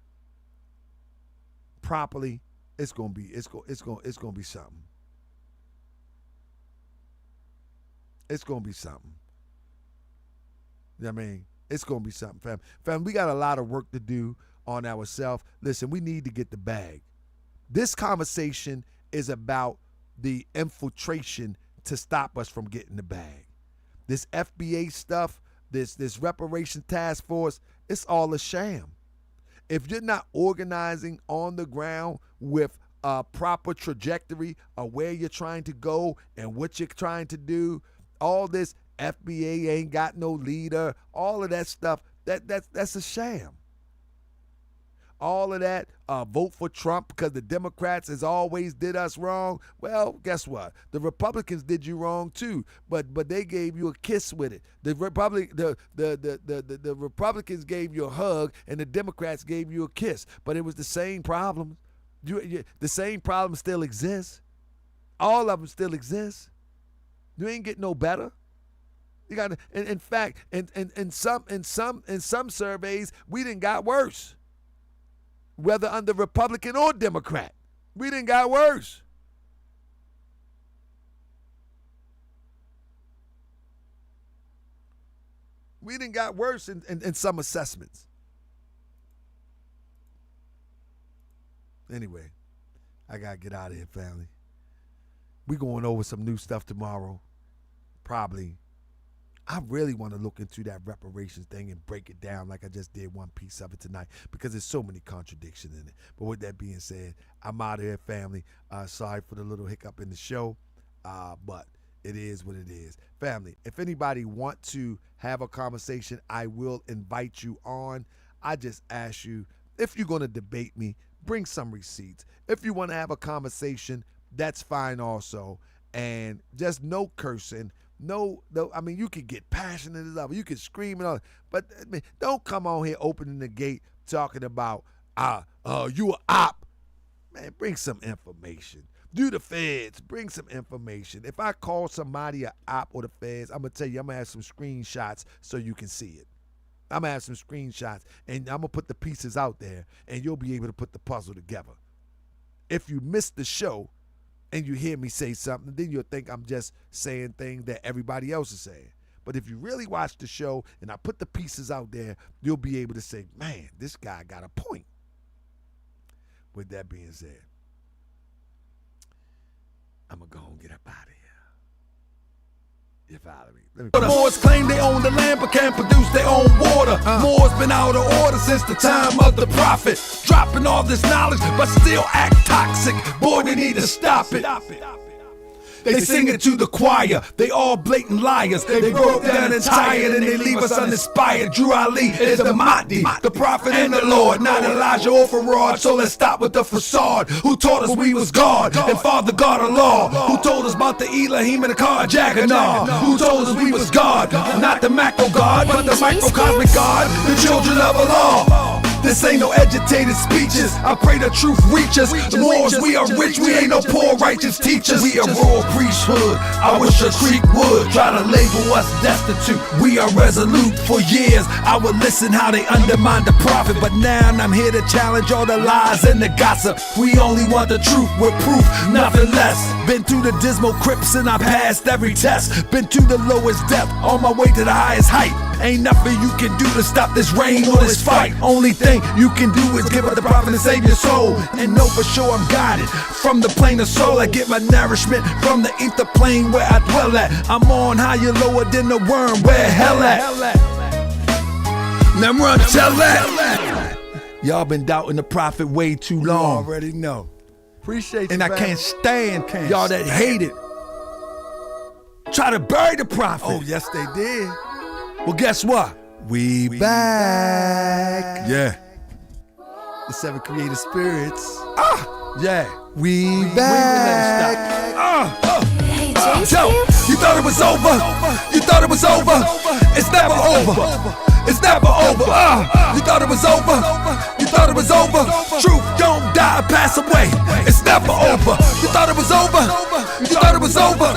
properly, it's gonna be something. It's gonna be something. You know what I mean? It's gonna be something, fam. Fam, we got a lot of work to do on ourselves. Listen, we need to get the bag. This conversation is about the infiltration to stop us from getting the bag. This FBA stuff, this reparation task force, it's all a sham. If you're not organizing on the ground with a proper trajectory of where you're trying to go and what you're trying to do, all this FBA ain't got no leader, all of that stuff, that's a sham. All of that, vote for Trump because the Democrats has always did us wrong. Well, guess what? The Republicans did you wrong too, but they gave you a kiss with it. The Republicans gave you a hug, and the Democrats gave you a kiss. But it was the same problem. The same problem still exists. All of them still exist. You ain't getting no better. You got, in fact, in some surveys, we done got worse. Whether under Republican or Democrat, we done got worse. We done got worse in some assessments. Anyway, I gotta get out of here, family. We going over some new stuff tomorrow. Probably I really want to look into that reparations thing and break it down like I just did one piece of it tonight, because there's so many contradictions in it. But with that being said, I'm out of here, family. Sorry for the little hiccup in the show, but it is what it is. Family, if anybody want to have a conversation, I will invite you on. I just ask you, if you're going to debate me, bring some receipts. If you want to have a conversation, that's fine also. And just no cursing. No, I mean, you could get passionate as ever. You could scream and all, but I mean, don't come on here opening the gate talking about, you a op. Man, bring some information. Do the feds, bring some information. If I call somebody a op or the feds, I'm going to tell you, I'm going to have some screenshots so you can see it. I'm going to have some screenshots, and I'm going to put the pieces out there, and you'll be able to put the puzzle together. If you miss the show, and you hear me say something, then you'll think I'm just saying things that everybody else is saying. But if you really watch the show and I put the pieces out there, you'll be able to say, man, this guy got a point. With that being said, I'm going to go and get up out of here. You follow me? The Moors claim they own the land but can't produce their own water. Moors been out of order since the time of the prophet. Dropping all this knowledge but still act toxic. Boy, they need to stop it. They sing it to the choir, they all blatant liars. They broke down and tired and they leave us uninspired. Drew Ali is the Mahdi, the prophet and the Lord, not Elijah or Farad. So let's stop with the facade. Who taught us we was God and Father God of law? Who told us about the Elohim and the Carjaganah? Who told us we was God, not the macro God, but the microcosmic God, the children of Allah? This ain't no agitated speeches. I pray the truth reaches. Moors, we are rich, we ain't no poor righteous teachers. We are royal priesthood. I wish a creek would try to label us destitute. We are resolute. For years I would listen how they undermine the prophet, but now I'm here to challenge all the lies and the gossip. We only want the truth with proof, nothing less. Been through the dismal crypts and I passed every test. Been to the lowest depth, on my way to the highest height. Ain't nothing you can do to stop this rain or this fight. Only thing you can do is give up the prophet and save your soul. And know for sure I'm guided from the plane of soul. I get my nourishment from the ether plane where I dwell at. I'm on higher, lower than the worm, where hell at. Now run, tell that. Y'all been doubting the prophet way too long. You already know. Appreciate you, and I man. can't stand y'all that hate it. Try to bury the prophet. Oh, yes, they did. Well, guess what? We back. Yeah. The 7 creative spirits. Yeah. We back. Yo, you thought it was over. You thought it was over. It's never over. It's never over. You thought it was over. You thought it was over. Truth don't die, pass away. It's never over. You thought it was over. You thought it was over.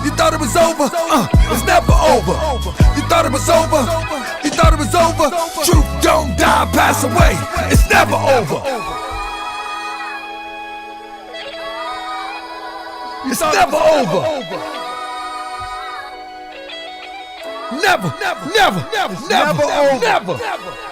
You thought it was over. It's never over. You thought it was over. You thought it was over. Truth don't die, pass away. It's never over. It's never over. Never, never, never, never, never, never.